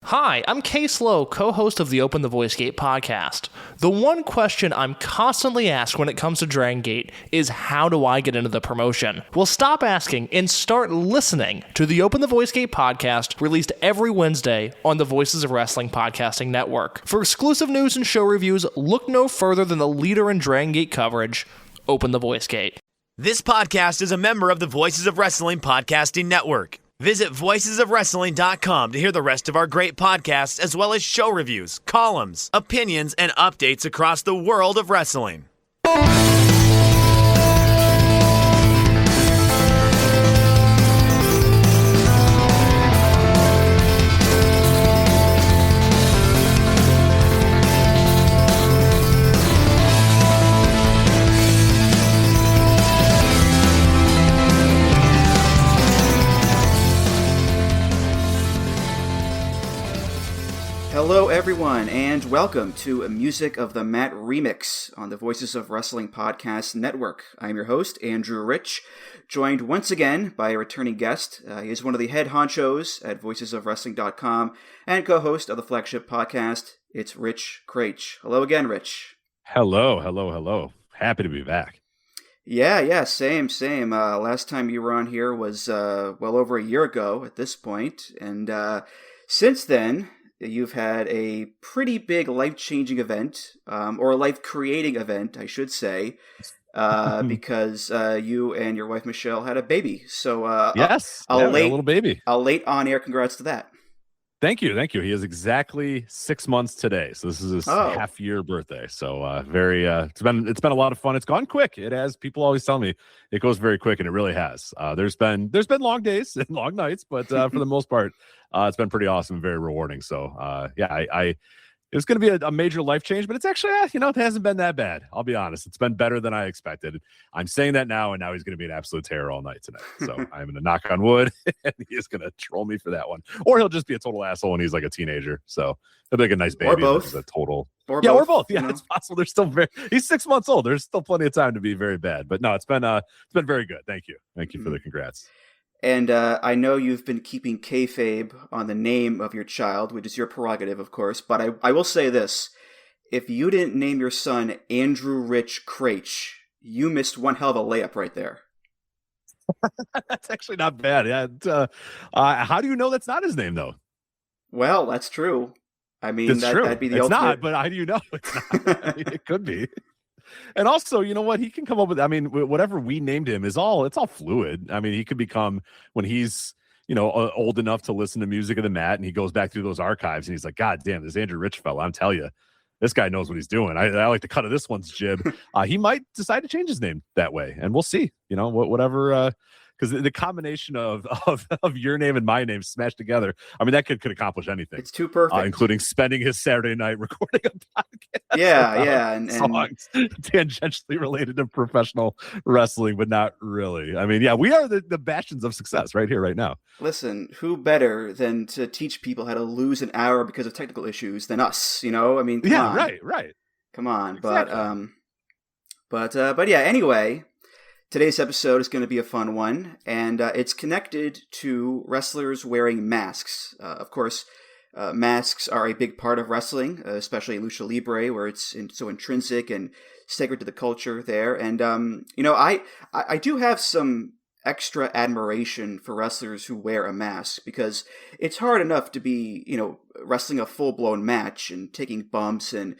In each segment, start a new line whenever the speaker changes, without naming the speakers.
Hi, I'm Case Lowe, co-host of the Open the Voice Gate podcast. The one question I'm constantly asked when it comes to Dragon Gate is, how do I get into the promotion? Well, stop asking and start listening to the Open the Voice Gate podcast, released every Wednesday on the Voices of Wrestling podcasting network. For exclusive news and show reviews, look no further than the leader in Dragon Gate coverage, Open the Voice Gate.
This podcast is a member of the Voices of Wrestling podcasting network. Visit voicesofwrestling.com to hear the rest of our great podcasts, as well as show reviews, columns, opinions, and updates across the world of wrestling.
Hello everyone, and welcome to a Music of the Mat remix on the Voices of Wrestling podcast network. I'm your host, Andrew Rich, joined once again by a returning guest. He is one of the head honchos at voicesofwrestling.com and co-host of the flagship podcast. It's Rich Kraetsch. Hello again, Rich.
Hello. Happy to be back.
Yeah, same. Last time you were on here was well over a year ago at this point, and since then, you've had a pretty big life-changing event, or a life-creating event, I should say, because you and your wife, Michelle, had a baby. So,
yes, a little baby.
A late on-air congrats to that.
Thank you. He is exactly 6 months today. So this is his half-year birthday. So it's been a lot of fun. It's gone quick. It has. People always tell me it goes very quick, and it really has. There's been long days and long nights, but for the most part, it's been pretty awesome and very rewarding. So it was going to be a major life change, but it's actually, it hasn't been that bad. I'll be honest. It's been better than I expected. I'm saying that now, and now he's going to be an absolute terror all night tonight. So I'm going to knock on wood, and he is going to troll me for that one. Or he'll just be a total asshole when he's like a teenager. So he'll be like a nice baby.
Or both.
A total...
Or
both. Yeah, it's possible. They're still he's 6 months old. There's still plenty of time to be very bad. But no, it's been very good. Thank you for the congrats.
And I know you've been keeping kayfabe on the name of your child, which is your prerogative, of course. But I will say this. If you didn't name your son Andrew Rich Kraetsch, you missed one hell of a layup right there.
That's actually not bad. Yeah. How do you know that's not his name, though?
Well, that's true. I mean, that'd be the
ultimate.
It's
not, but how do you know it's not? I mean, it could be. And also, you know what? He can come up with, whatever we named him it's all fluid. I mean, he could become, when he's, old enough to listen to Music of the Mat, and he goes back through those archives and he's like, God damn, this Andrew Rich fella, I'm telling you, this guy knows what he's doing. I like the cut of this one's jib. He might decide to change his name that way, and we'll see, whatever, because the combination of your name and my name smashed together, that could accomplish anything.
It's too perfect,
including spending his Saturday night recording a podcast.
Yeah, and
songs tangentially related to professional wrestling, but not really. We are the bastions of success right here, right now.
Listen, who better than to teach people how to lose an hour because of technical issues than us? Come on.
Right.
Come on,
exactly.
but yeah. Anyway. Today's episode is going to be a fun one, and it's connected to wrestlers wearing masks. Of course, masks are a big part of wrestling, especially lucha libre, where it's so intrinsic and sacred to the culture there. And, I do have some extra admiration for wrestlers who wear a mask, because it's hard enough to be, wrestling a full-blown match and taking bumps and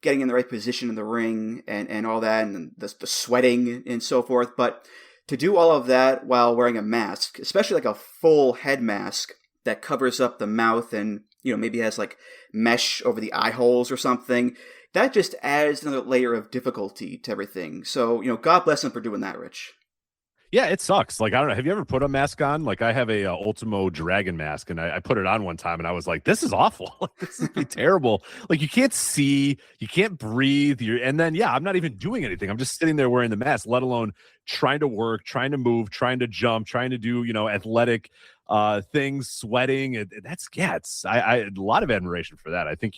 getting in the right position in the ring and all that, and the sweating and so forth. But to do all of that while wearing a mask, especially like a full head mask that covers up the mouth and, maybe has like mesh over the eye holes or something, that just adds another layer of difficulty to everything. So, God bless him for doing that, Rich.
Yeah, it sucks. Like, I don't know. Have you ever put a mask on? Like, I have a Ultimo Dragon mask, and I put it on one time, and I was like, this is awful. Like, this is terrible. Like, you can't see, you can't breathe. And then, I'm not even doing anything. I'm just sitting there wearing the mask, let alone trying to work, trying to move, trying to jump, trying to do, athletic things, sweating. It's a lot of admiration for that. I think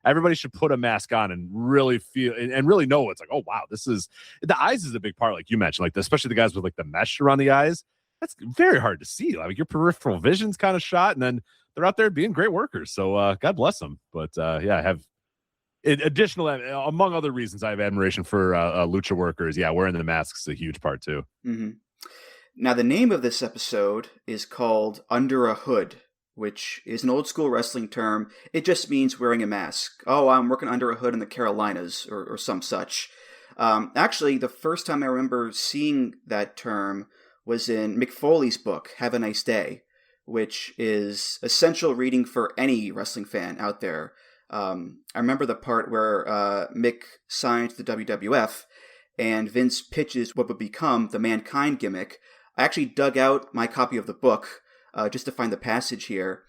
everybody should put a mask on and really feel and really know it's like, oh wow, the eyes is a big part, like you mentioned, like especially the guys with like the mesh around the eyes. That's very hard to see. Like your peripheral vision's kind of shot, and then they're out there being great workers. So God bless them. But yeah, I have additional, among other reasons, I have admiration for lucha workers. Yeah, wearing the masks is a huge part too.
Mm-hmm. Now, the name of this episode is called Under a Hood, which is an old school wrestling term. It just means wearing a mask. Oh, I'm working under a hood in the Carolinas or some such. Actually, the first time I remember seeing that term was in Mick Foley's book, Have a Nice Day, which is essential reading for any wrestling fan out there. I remember the part where Mick signed the WWF and Vince pitches what would become the Mankind gimmick. I actually dug out my copy of the book just to find the passage here.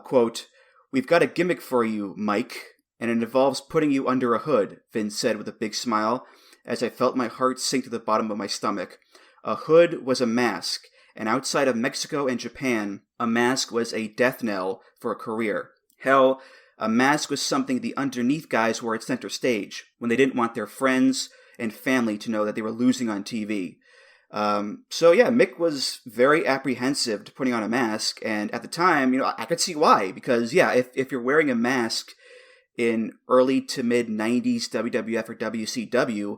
Quote, "We've got a gimmick for you, Mike, and it involves putting you under a hood," Vince said with a big smile, as I felt my heart sink to the bottom of my stomach. A hood was a mask, and outside of Mexico and Japan, a mask was a death knell for a career. Hell, a mask was something the underneath guys wore at center stage when they didn't want their friends and family to know that they were losing on TV. So yeah, Mick was very apprehensive to putting on a mask, and at the time, I could see why, because yeah, if you're wearing a mask in early to mid 90s WWF or WCW,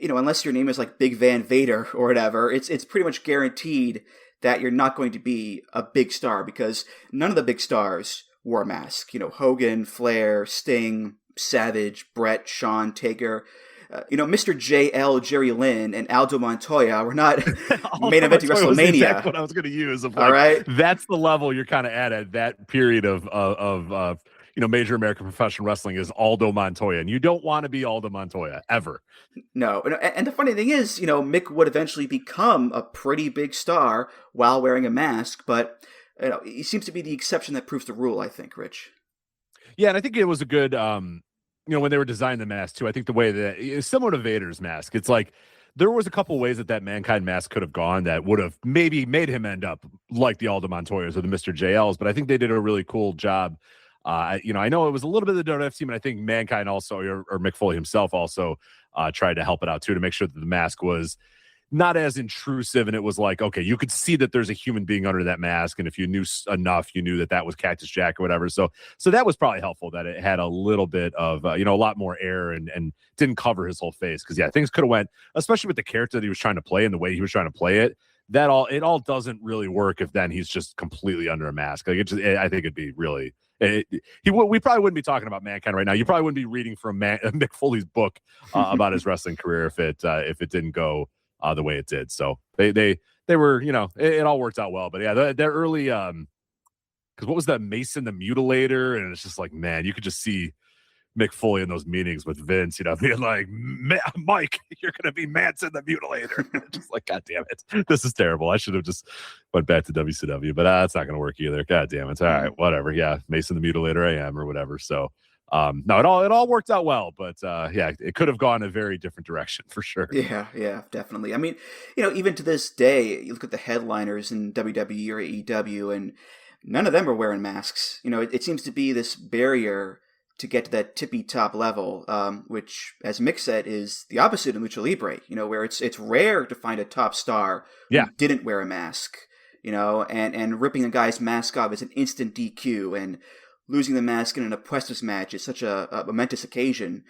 unless your name is like Big Van Vader or whatever, it's pretty much guaranteed that you're not going to be a big star, because none of the big stars wore a mask. Hogan, Flair, Sting, Savage, Brett, Shawn, Taker. Mr. J.L., Jerry Lynn, and Aldo Montoya were not main eventing WrestleMania.
Exactly what I was going to use.
All right,
that's the level you're kind of at that period of major American professional wrestling is Aldo Montoya, and you don't want to be Aldo Montoya ever.
No, and the funny thing is, Mick would eventually become a pretty big star while wearing a mask, but he seems to be the exception that proves the rule, I think, Rich.
Yeah, and I think it was a good. When they were designing the mask too, I think the way that it's similar to Vader's mask. It's like there was a couple ways that Mankind mask could have gone that would have maybe made him end up like the Aldo Montoyas or the Mr. JLs, but I think they did a really cool job. I know it was a little bit of the WWF team, and I think Mankind also, or Mick Foley himself also tried to help it out too, to make sure that the mask was not as intrusive, and it was like, okay, you could see that there's a human being under that mask, and if you knew enough, you knew that was Cactus Jack or whatever. So that was probably helpful that it had a little bit of a lot more air and didn't cover his whole face, because yeah, things could have went, especially with the character that he was trying to play and the way he was trying to play it. It all doesn't really work if then he's just completely under a mask. Like I think it'd be really. We probably wouldn't be talking about Mankind right now. You probably wouldn't be reading from Mick Foley's book about his wrestling career if it didn't go the way it did. So they were, it all worked out well. But yeah, they're early, because what was that, Mason the Mutilator? And it's just like, man, you could just see Mick Foley in those meetings with Vince, being like, Mike, you're going to be Manson the Mutilator. Just like, God damn it. This is terrible. I should have just went back to WCW, but that's not going to work either. God damn it. All right, whatever. Yeah, Mason the Mutilator I am, or whatever. So no, it all worked out well, but yeah, it could have gone a very different direction for sure.
Yeah, definitely. I mean, even to this day, you look at the headliners in WWE or AEW, and none of them are wearing masks. It seems to be this barrier to get to that tippy top level, which, as Mick said, is the opposite in Lucha Libre. Where it's rare to find a top star who didn't wear a mask. And ripping a guy's mask off is an instant DQ, and losing the mask in an Apuestas match is such a momentous occasion,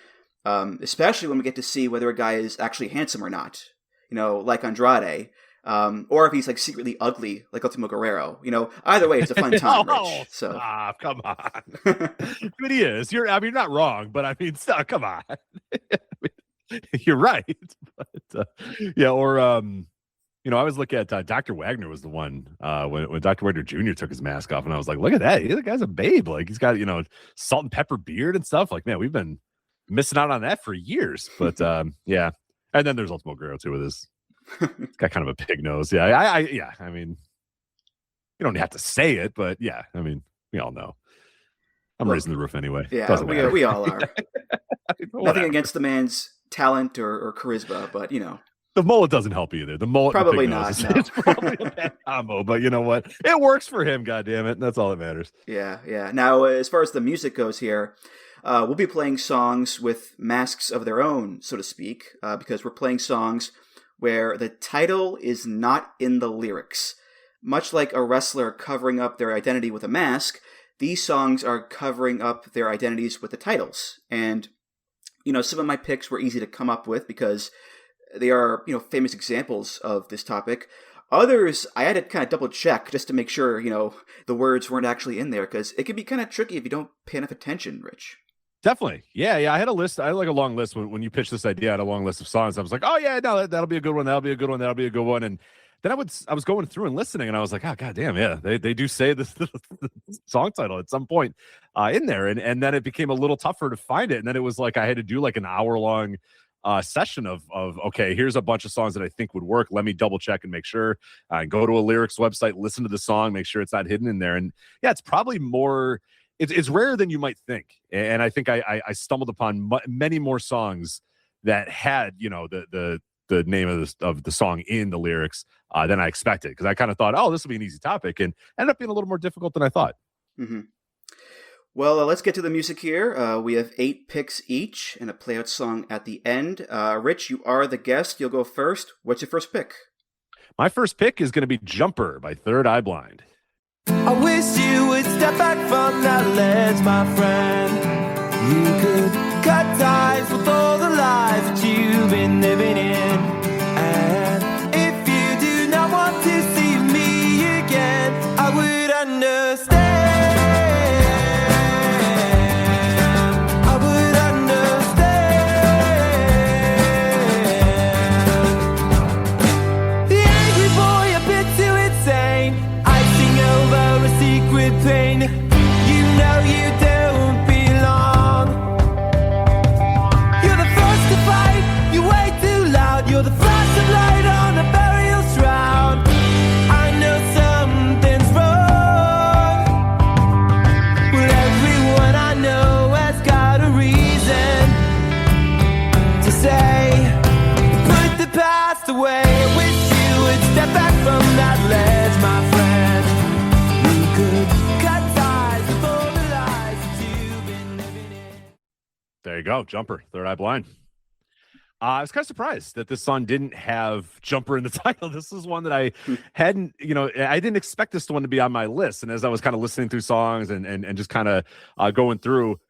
especially when we get to see whether a guy is actually handsome or not, like Andrade, or if he's like secretly ugly, like Ultimo Guerrero. Either way, it's a fun time, Rich. So
come on. But he is. You're not wrong, but I mean, come on. You're right. But yeah, or I was looking at Dr. Wagner was the one when Dr. Wagner Jr. took his mask off, and I was like, look at that. The guy's a babe. Like, he's got, salt and pepper beard and stuff. Like, man, we've been missing out on that for years. But yeah. And then there's Ultimo Guerrero too with his got kind of a pig nose. Yeah. I mean, you don't have to say it, but yeah, I mean, we all know. I'm raising the roof anyway.
Yeah, we all are. Nothing against the man's talent or charisma, but
the mullet doesn't help either. The mullet
probably not. No.
It's probably a bad combo, but you know what? It works for him. God damn it! That's all that matters.
Yeah. Now, as far as the music goes here, we'll be playing songs with masks of their own, so to speak, because we're playing songs where the title is not in the lyrics. much like a wrestler covering up their identity with a mask, these songs are covering up their identities with the titles. And, some of my picks were easy to come up with because they are, famous examples of this topic. Others, I had to kind of double check just to make sure, the words weren't actually in there, because it can be kind of tricky if you don't pay enough attention, Rich.
Definitely. Yeah. I had a list. I had like a long list when you pitched this idea. I had a long list of songs. I was like, oh yeah, no, that'll be a good one. That'll be a good one. That'll be a good one. And then I was going through and listening, and I was like, oh god damn, yeah, they do say this the song title at some point in there, and then it became a little tougher to find it, and then it was like I had to do like an hour-long session of okay, here's a bunch of songs that I think would work. Let me double check and make sure. Go to a lyrics website, listen to the song, make sure it's not hidden in there. And yeah, it's probably more. It's rarer than you might think, and I think I stumbled upon many more songs that had the name of the song in the lyrics than I expected, because I kind of thought, oh, this will be an easy topic, and ended up being a little more difficult than I thought.
Mm-hmm. Well, let's get to the music here. We have 8 picks each and a play-out song at the end. Rich, you are the guest. You'll go first. What's your first pick?
My first pick is going to be Jumper by Third Eye Blind.
I wish you would step back from that ledge, my friend. You could cut ties with all the lies that you've been living in. And if you do not want to see me again, I would understand. I would understand. The angry boy, a bit too insane, icing over a secret pain. You know you don't belong. You're the first to fight, you're way too loud. You're the flash of light on a burial shroud. I know something's wrong. Well, everyone I know has got a reason to say, put the past away. I wish you would step back from that ledge, my friend. You could cut ties with all the lies that you've been living in.
There you go, Jumper, Third Eye Blind. I was kind of surprised that this song didn't have Jumper in the title. This is one that I hadn't, I didn't expect this one to be on my list. And as I was kind of listening through songs and just kind of going through,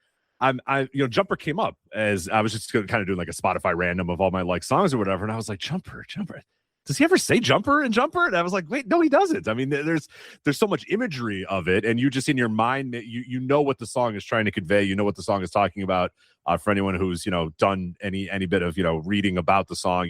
Jumper came up as I was just kind of doing like a Spotify random of all my like songs or whatever. And I was like, Jumper. Does he ever say Jumper in Jumper? And I was like, wait, no, he doesn't. I mean, there's so much imagery of it, and you just in your mind, you know what the song is trying to convey. You know what the song is talking about. For anyone who's done any bit of reading about the song,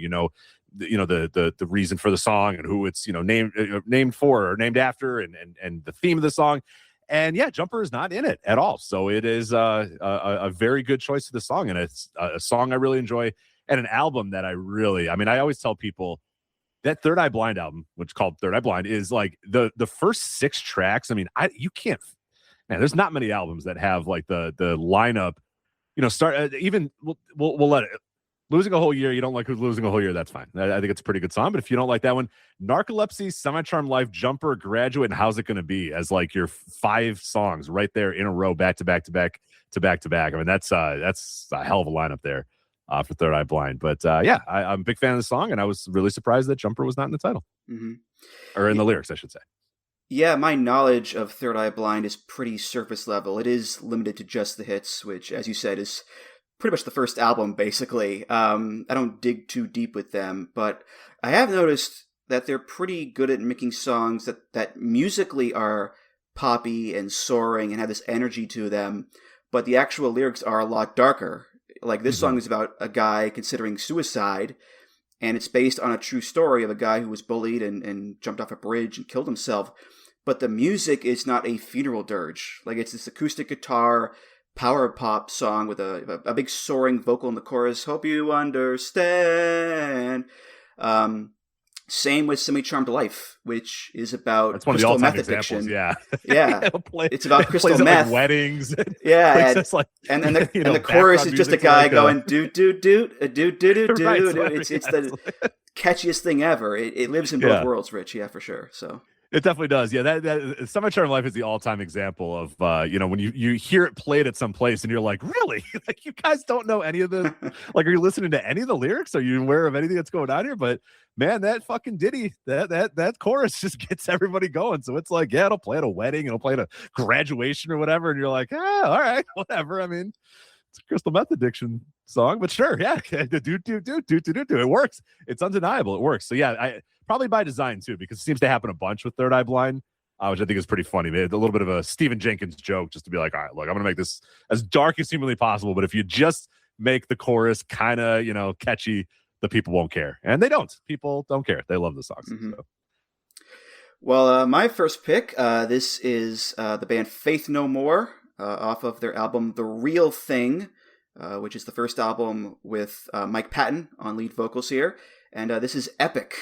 the reason for the song and who it's named for or named after, and the theme of the song. And yeah, Jumper is not in it at all. So it is a very good choice of the song, and it's a song I really enjoy, and an album that I always tell people that Third Eye Blind album, which is called Third Eye Blind, is like the first 6 tracks. I mean, you can't, man, there's not many albums that have like the lineup, start even we'll let it. Losing a Whole Year, you don't like Who's Losing a Whole Year, that's fine. I think it's a pretty good song. But if you don't like that one, Narcolepsy, Semi-Charmed Life, Jumper, Graduate, and How's It Gonna Be as like your 5 songs right there in a row, back to back to back to back to back. I mean, that's a hell of a lineup there for Third Eye Blind. But I'm a big fan of the song, and I was really surprised that Jumper was not in the title. Mm-hmm. Or in the lyrics, I should say.
Yeah, my knowledge of Third Eye Blind is pretty surface level. It is limited to just the hits, which, as you said, is pretty much the first album, basically. I don't dig too deep with them, but I have noticed that they're pretty good at making songs that musically are poppy and soaring and have this energy to them, but the actual lyrics are a lot darker. Like this song is about a guy considering suicide, and it's based on a true story of a guy who was bullied and jumped off a bridge and killed himself. But the music is not a funeral dirge. Like it's this acoustic guitar power pop song with a big soaring vocal in the chorus. Hope you understand. Same with Semi-Charmed Life, which is about
that's one crystal of the meth addiction. Yeah.
It's about crystal meth.
Like weddings.
And the chorus is just a guy going do do do do do do do. It's the catchiest thing ever. It lives in both worlds, Rich. Yeah, for sure. So
It definitely does. Yeah, that Semi Charmed Life is the all-time example of when you hear it played at some place and you're like, really? Like, you guys don't know any of the like, are you listening to any of the lyrics? Are you aware of anything that's going on here? But man, that fucking ditty, that chorus just gets everybody going. So it's like, yeah, it'll play at a wedding, it'll play at a graduation or whatever, and you're like, all right, whatever. I mean, it's a Crystal Meth Addiction song, but sure, yeah, do. It works. It's undeniable. It works. So yeah, I probably by design too, because it seems to happen a bunch with Third Eye Blind, which I think is pretty funny. They had a little bit of a Stephen Jenkins joke, just to be like, all right, look, I'm gonna make this as dark as humanly possible, but if you just make the chorus kind of catchy, the people won't care, and they don't. People don't care. They love the songs.
Mm-hmm.
So.
Well, my first pick. This is the band Faith No More. Off of their album The Real Thing, which is the first album with Mike Patton on lead vocals here. And this is Epic.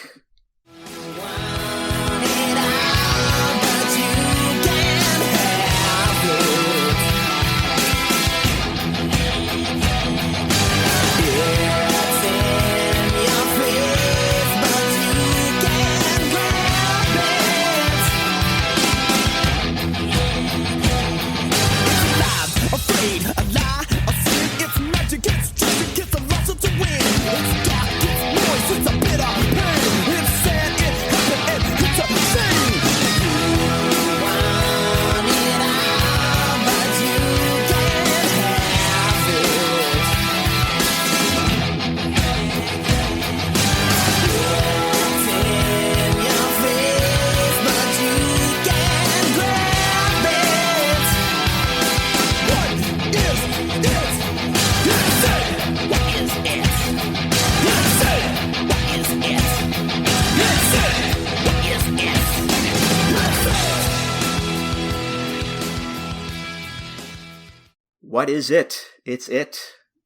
What is it? It's it.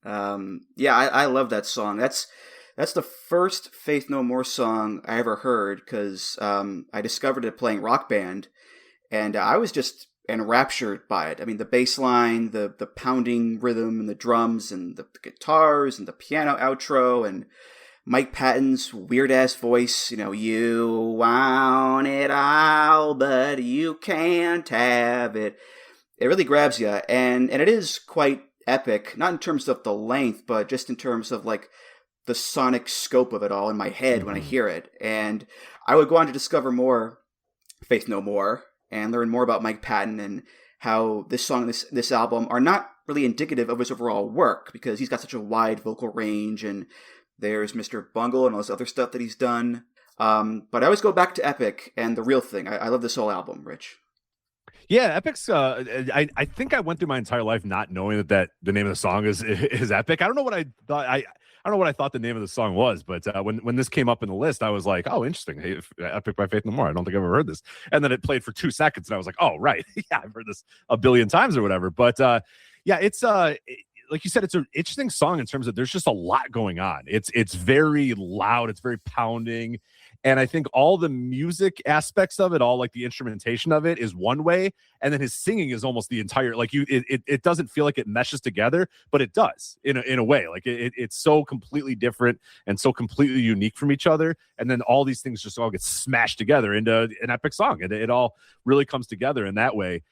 I love that song. That's the first Faith No More song I ever heard, because I discovered it playing Rock Band, and I was just enraptured by it. I mean, the bass line, the pounding rhythm, and the drums, and the guitars, and the piano outro, and Mike Patton's weird-ass voice, you want it all, but you can't have it. It really grabs you, and it is quite epic, not in terms of the length, but just in terms of, like, the sonic scope of it all in my head when I hear it. And I would go on to discover more Faith No More and learn more about Mike Patton and how this song and this album are not really indicative of his overall work, because he's got such a wide vocal range, and there's Mr. Bungle and all this other stuff that he's done. But I always go back to Epic and The Real Thing. I love this whole album, Rich.
Yeah, Epic's. I think I went through my entire life not knowing that the name of the song is Epic. I don't know what I thought. I don't know what I thought the name of the song was, but when this came up in the list, I was like, oh, interesting. Hey, Epic by Faith No More. I don't think I've ever heard this. And then it played for 2 seconds, and I was like, oh, right, yeah, I've heard this a billion times or whatever. But yeah, it's like you said, it's an interesting song in terms of there's just a lot going on. It's very loud. It's very pounding. And I think all the music aspects of it, all like the instrumentation of it is one way. And then his singing is almost the entire, like it doesn't feel like it meshes together, but it does in a way. Like it's so completely different and so completely unique from each other. And then all these things just all get smashed together into an epic song. And it all really comes together in that way.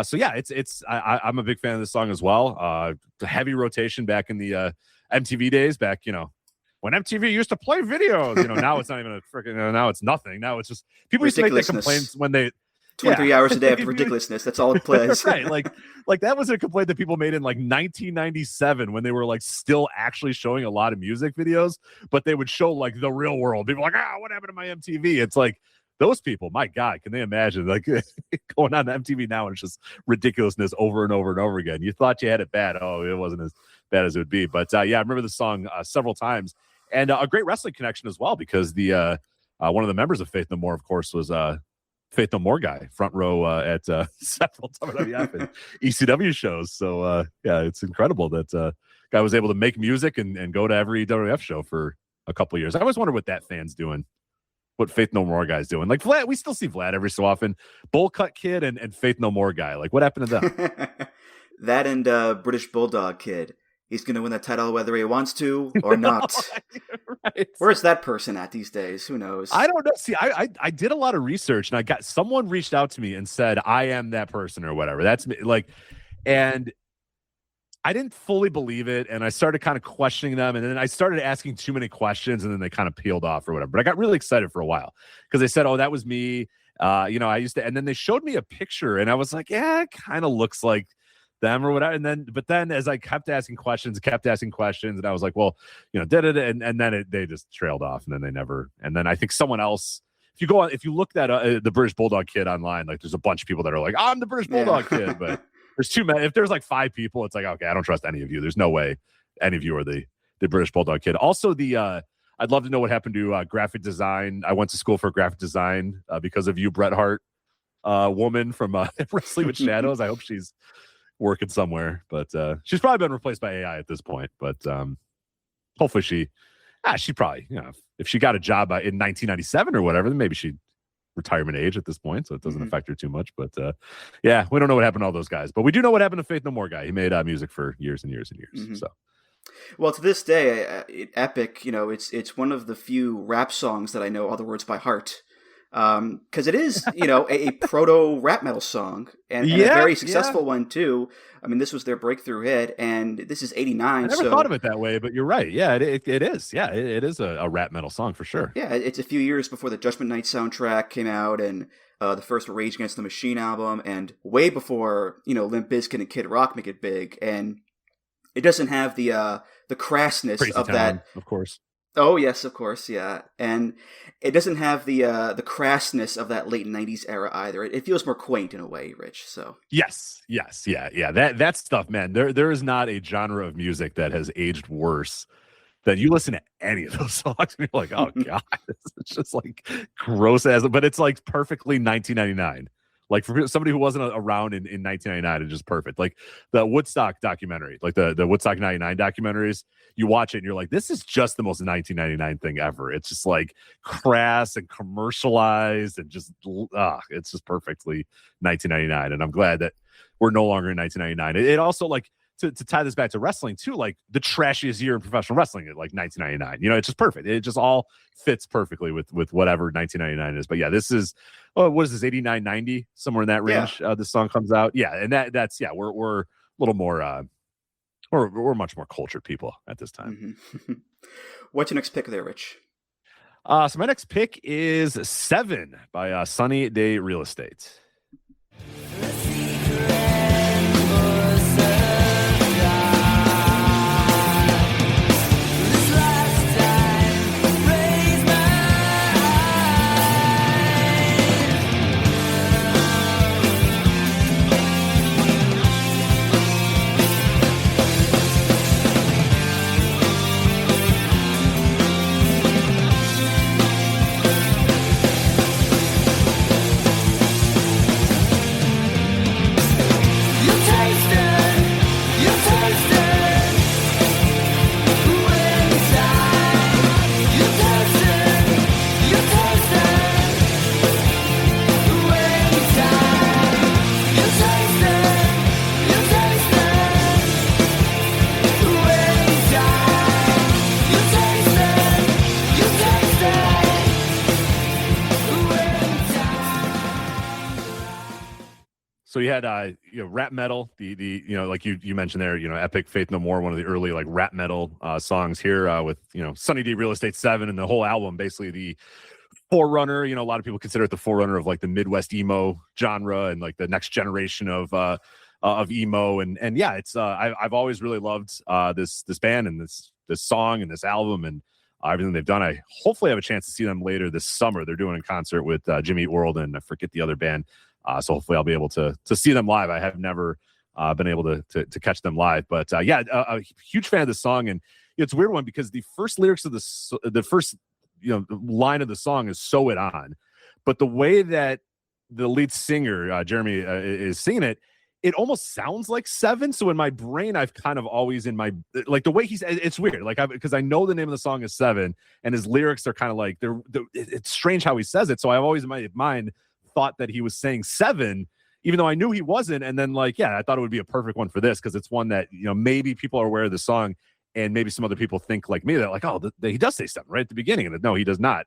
So yeah, I'm a big fan of this song as well. The heavy rotation back in the MTV days, back, when MTV used to play videos, now it's not even a freaking, now it's nothing. Now it's just, people used to make their complaints when they
23 hours a day of ridiculousness. That's all it plays.
Right. Like that was a complaint that people made in like 1997 when they were like still actually showing a lot of music videos, but they would show like the real world. People were like, what happened to my MTV? It's like, those people, my God, can they imagine like going on to MTV now and it's just ridiculousness over and over and over again. You thought you had it bad. Oh, it wasn't as bad as it would be. But yeah, I remember the song several times, and a great wrestling connection as well, because the one of the members of Faith No More, of course, was Faith No More guy, front row at several WWF and ECW shows. So yeah, it's incredible that guy was able to make music and go to every WWF show for a couple of years. I always wonder what that fan's doing. What Faith No More guy's doing. Like Vlad, we still see Vlad every so often. Bowl Cut Kid and Faith No More guy. Like, what happened to them?
That and British Bulldog Kid. he's going to win that title whether he wants to or not.
Right.
Where's that person at these days? Who knows?
I don't know. See, I did a lot of research, and someone reached out to me and said, I am that person or whatever. That's me. And I didn't fully believe it, and I started kind of questioning them, and then I started asking too many questions, and then they kind of peeled off or whatever. But I got really excited for a while because they said, oh, that was me. I used to, and then they showed me a picture, and I was like, yeah, it kind of looks like them or whatever. But then as I kept asking questions, and I was like, well, and then they just trailed off, and then they never. And then I think someone else. If you look that the British Bulldog Kid online, like there's a bunch of people that are like, I'm the British Bulldog Kid, but there's too many. If there's like 5 people, it's like, okay, I don't trust any of you. There's no way any of you are the British Bulldog Kid. Also, I'd love to know what happened to graphic design. I went to school for graphic design because of you, Bret Hart, woman from Wrestling with Shadows. I hope she's working somewhere, but she's probably been replaced by AI at this point. But hopefully she probably, if she got a job in 1997 or whatever, then maybe she'd retirement age at this point, so it doesn't affect her too much. But we don't know what happened to all those guys, but we do know what happened to Faith No More guy. He made music for years and years and years. So,
well, to this day, Epic, it's one of the few rap songs that I know all the words by heart, because it is a proto rap metal song and a very successful one too. I mean, this was their breakthrough hit, and this is '89. I
never thought of it that way, but you're right. Yeah, it is. Yeah, it is a rap metal song for sure.
Yeah, it's a few years before the Judgment Night soundtrack came out, and the first Rage Against the Machine album, and way before Limp Bizkit and Kid Rock make it big. And it doesn't have the crassness
Crazy
of
Town,
that,
of course.
Oh yes, of course, yeah, and it doesn't have the crassness of that late '90s era either. It feels more quaint in a way, Rich. So
yes, yeah. That stuff, man. There is not a genre of music that has aged worse than you listen to any of those songs and you're like, oh god, it's just like gross as. But it's like perfectly 1999. Like for somebody who wasn't around in 1999, it's just perfect. Like the Woodstock documentary, like the Woodstock 99 documentaries, you watch it and you're like, this is just the most 1999 thing ever. It's just like crass and commercialized and just, it's just perfectly 1999. And I'm glad that we're no longer in 1999. It also like, to tie this back to wrestling too, like the trashiest year in professional wrestling, like 1999. It's just perfect. It just all fits perfectly with whatever 1999 is. But yeah, this is what is this, 89, 90, somewhere in that range. This song comes out. Yeah, and that's we're a little more we're much more cultured people at this time.
What's your next pick there, Rich?
So my next pick is 7 by Sunny Day Real Estate. So you had rap metal, the like you mentioned there, Epic, Faith No More, one of the early like rap metal songs here with Sunny D Real Estate 7 and the whole album, basically the forerunner. A lot of people consider it the forerunner of like the Midwest emo genre and like the next generation of emo and yeah, it's I've always really loved this band and this song and this album and everything they've done. I hopefully have a chance to see them later this summer. They're doing a concert with Jimmy Eat World and I forget the other band. So hopefully I'll be able to see them live. I have never been able to catch them live, but a huge fan of the song. And it's a weird one because the first lyrics of the first line of the song is "Sew It On," but the way that the lead singer Jeremy is singing it, it almost sounds like 7. So in my brain, I've kind of always in my like the way it's weird, like because I know the name of the song is 7, and his lyrics are kind of like it's strange how he says it. So I've always in my mind thought that he was saying 7 even though I knew he wasn't. And then like, yeah, I thought it would be a perfect one for this because it's one that, you know, maybe people are aware of the song and maybe some other people think like me, they're like, oh, he does say 7 right at the beginning. And no, he does not.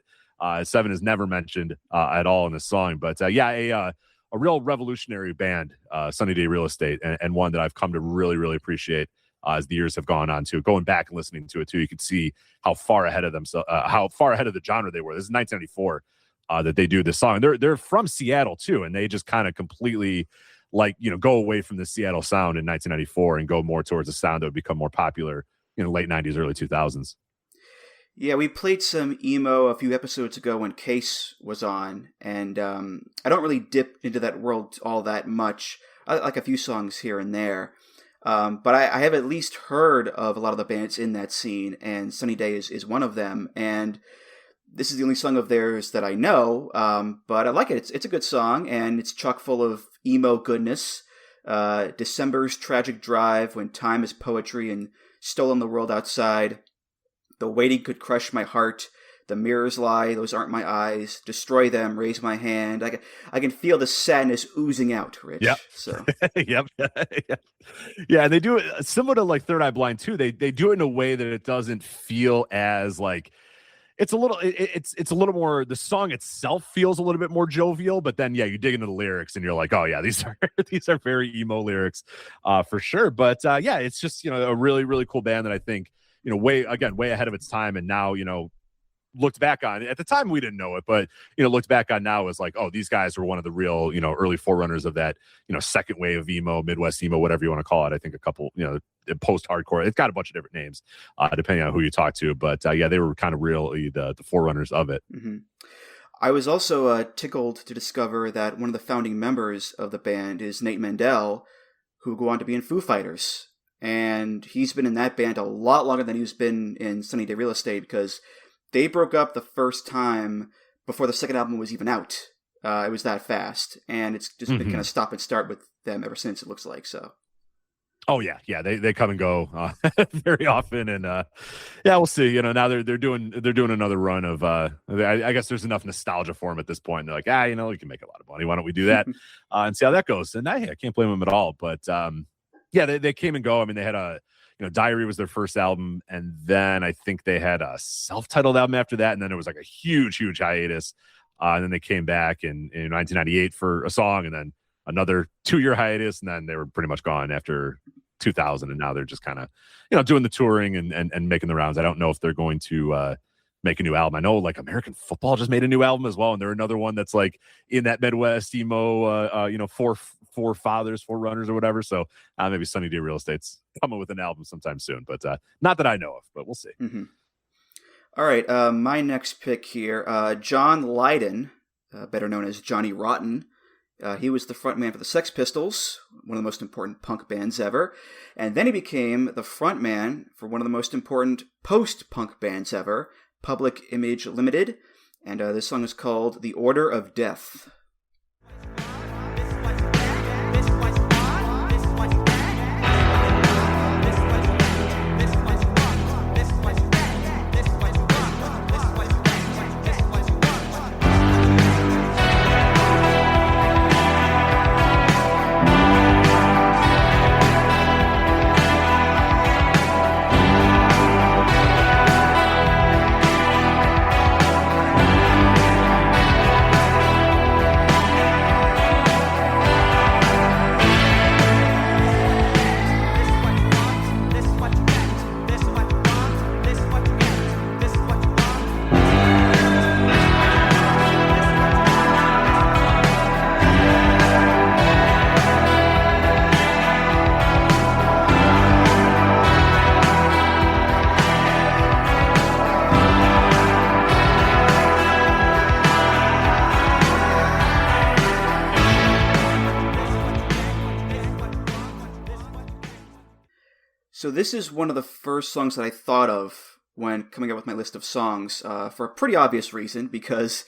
7 is never mentioned at all in this song. But a real revolutionary band, Sunny Day Real Estate, and one that I've come to really, really appreciate as the years have gone on too. Going back and listening to it too, you could see how far ahead of themselves, how far ahead of the genre they were. This is 1994 that they do this song. They're from Seattle too, and they just kind of completely like, you know, go away from the Seattle sound in 1994 and go more towards a sound that would become more popular in the late 90s, early 2000s.
Yeah, we played some emo a few episodes ago when Case was on, and I don't really dip into that world all that much. I like a few songs here and there, but I have at least heard of a lot of the bands in that scene, and Sunny Day is one of them, and this is the only song of theirs that I know, but I like it. It's a good song, and it's chock full of emo goodness. December's Tragic Drive, When Time is Poetry, and Stolen the World Outside. The Waiting Could Crush My Heart. The Mirrors Lie, Those Aren't My Eyes. Destroy Them, Raise My Hand. I can feel the sadness oozing out, Rich.
Yep.
So.
Yep. Yeah, and they do it similar to like Third Eye Blind too. They do it in a way that it doesn't feel as like it's a little more, the song itself feels a little bit more jovial, but then yeah, you dig into the lyrics and you're like, oh yeah, these are very emo lyrics for sure. But yeah, it's just, you know, a really, really cool band that I think, you know, way ahead of its time. And now, you know, looked back on at the time, we didn't know it, but, you know, looked back on now as like, oh, these guys were one of the real, you know, early forerunners of that, you know, second wave of emo, Midwest emo, whatever you want to call it. I think a couple, you know, post-hardcore, it's got a bunch of different names depending on who you talk to, but yeah, they were kind of really the forerunners of it.
Mm-hmm. I was also tickled to discover that one of the founding members of the band is Nate Mendel, who would go on to be in Foo Fighters. And he's been in that band a lot longer than he's been in Sunny Day Real Estate, because they broke up the first time before the second album was even out. It was that fast. And it's just been kind of stop and start with them ever since, it looks like. So.
Oh yeah. They come and go very often, and yeah, we'll see. You know, now they're doing another run of. I guess there's enough nostalgia for them at this point. They're like, you know, we can make a lot of money. Why don't we do that and see how that goes? And I can't blame them at all. But yeah, they came and go. I mean, they had Diary was their first album, and then I think they had a self-titled album after that, and then it was like a huge hiatus, and then they came back in 1998 for a song, and then another 2-year hiatus, and then they were pretty much gone after 2000, and now they're just kind of, you know, doing the touring and making the rounds. I don't know if they're going to make a new album. I know like American Football just made a new album as well, and they're another one that's like in that Midwest emo, you know, four runners or whatever. So maybe Sunny Day Real Estate's coming with an album sometime soon, but not that I know of, but we'll see.
Mm-hmm. All right, my next pick here, John Lydon, better known as Johnny Rotten. He was the frontman for the Sex Pistols, one of the most important punk bands ever. And then he became the frontman for one of the most important post-punk bands ever, Public Image Ltd. And this song is called The Order of Death. So this is one of the first songs that I thought of when coming up with my list of songs, for a pretty obvious reason, because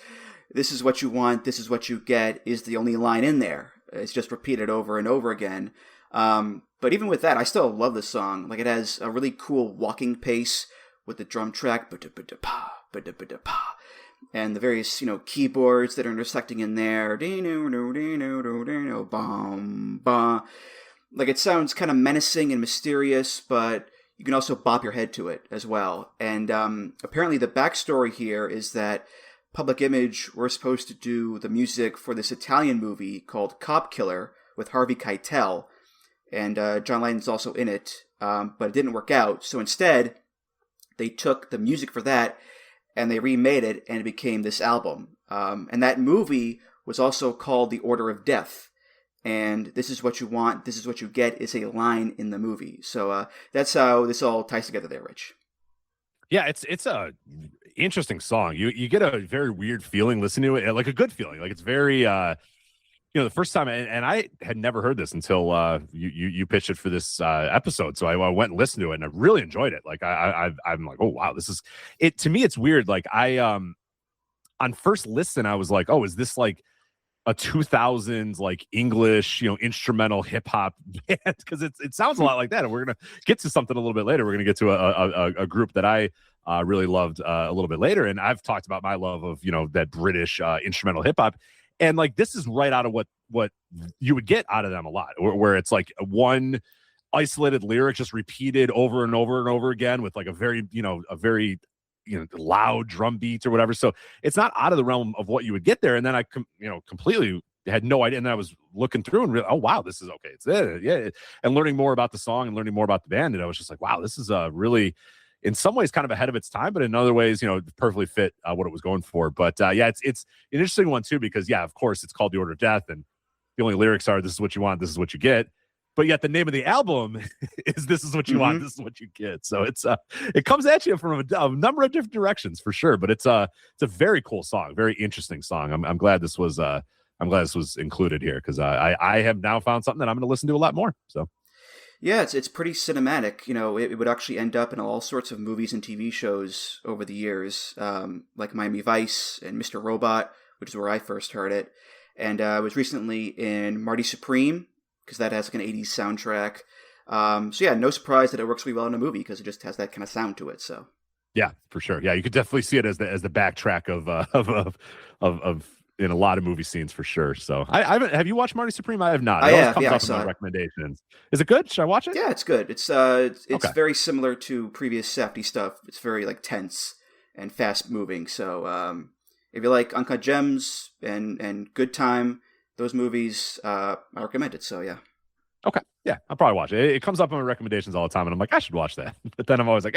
"This is what you want, this is what you get" is the only line in there. It's just repeated over and over again. But even with that, I still love this song. Like, it has a really cool walking pace with the drum track. and the various, keyboards that are intersecting in there. Like, it sounds kind of menacing and mysterious, but you can also bop your head to it as well. And apparently the backstory here is that Public Image were supposed to do the music for this Italian movie called Cop Killer with Harvey Keitel, and John Lydon's also in it, but it didn't work out. So instead, they took the music for that and they remade it, and it became this album. And that movie was also called The Order of Death. And this is what you want, this is what you get is a line in the movie. So that's how this all ties together there, Rich.
Yeah, it's a interesting song. You get a very weird feeling listening to it, like a good feeling. Like, it's very the first time, and I had never heard this until you pitched it for this episode. So I went and listened to it, and I really enjoyed it. Like, I'm like, oh wow, this is it. To me, it's weird. Like, on first listen, I was like, oh, is this like a 2000s like English, instrumental hip hop band? Because it sounds a lot like that. And we're gonna get to something a little bit later. We're gonna get to a group that I really loved a little bit later. And I've talked about my love of that British instrumental hip hop. And like, this is right out of what you would get out of them a lot, where it's like one isolated lyric just repeated over and over and over again with like a very loud drum beats or whatever. So it's not out of the realm of what you would get there. And then I completely had no idea. And then I was looking through and oh wow, this is okay. It's it. Yeah. And learning more about the song and learning more about the band. And I was just like, wow, this is really, in some ways, kind of ahead of its time, but in other ways, perfectly fit what it was going for. But it's an interesting one too, because of course it's called The Order of Death. And the only lyrics are, this is what you want, this is what you get. But yet the name of the album is This Is What You Want, This Is What You Get. So it's it comes at you from a number of different directions for sure. But it's a very cool song, very interesting song. I'm glad this was included here, because I have now found something that I'm going to listen to a lot more. So
yeah, it's pretty cinematic. It would actually end up in all sorts of movies and TV shows over the years, like Miami Vice and Mr. Robot, which is where I first heard it. And I was recently in Marty Supreme, because that has like an 80s soundtrack. So yeah, no surprise that it works really well in a movie, because it just has that kind of sound to it. So
yeah, for sure. Yeah, you could definitely see it as the backtrack of in a lot of movie scenes for sure. So I haven't. Have you watched Marty Supreme? I have not.
I have. Yeah, I saw it.
Recommendations. Is it good? Should I watch it?
Yeah, it's good. It's okay. Very similar to previous Safdie stuff. It's very like tense and fast moving. So if you like Uncut Gems and Good Time, those movies, I recommend it. So yeah.
Okay. Yeah, I'll probably watch it. It comes up on my recommendations all the time, and I'm like, I should watch that. But then I'm always like,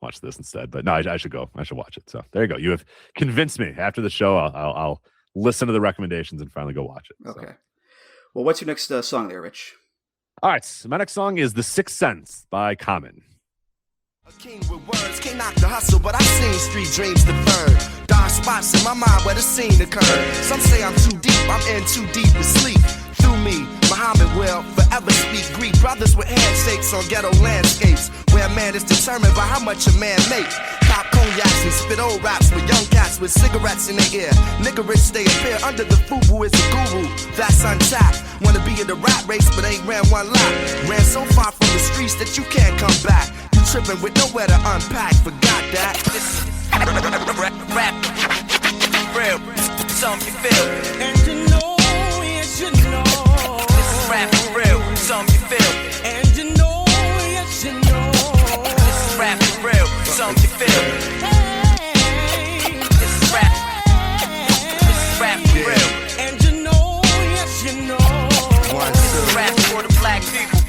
watch this instead. But no, I should go. I should watch it. So there you go. You have convinced me. After the show, I'll listen to the recommendations and finally go watch it.
Okay. So. Well, what's your next song there, Rich?
All right. So my next song is The Sixth Sense by Common.
A king with words, can't knock the hustle, but I've seen street dreams deferred. Dark spots in my mind where the scene occurred. Some say I'm too deep, I'm in too deep to sleep. Through me, Muhammad will forever speak Greek. Brothers with handshakes on ghetto landscapes, where a man is determined by how much a man makes. Pop cognacs and spit old raps with young cats with cigarettes in their ear. Nigga rich stay appear under the FUBU is a guru, that's untapped. Wanna be in the rap race but ain't ran one lap. Ran so far from the streets that you can't come back. You tripping with nowhere to unpack, forgot that. Rap, real, something you feel.
And you know, yes you know.
This is rap for real, something you feel.
And you know, yes you know.
This is rap for real, something you feel.
Hey,
This is rap for real.
and you know, yes you know.
This is rap for the black people.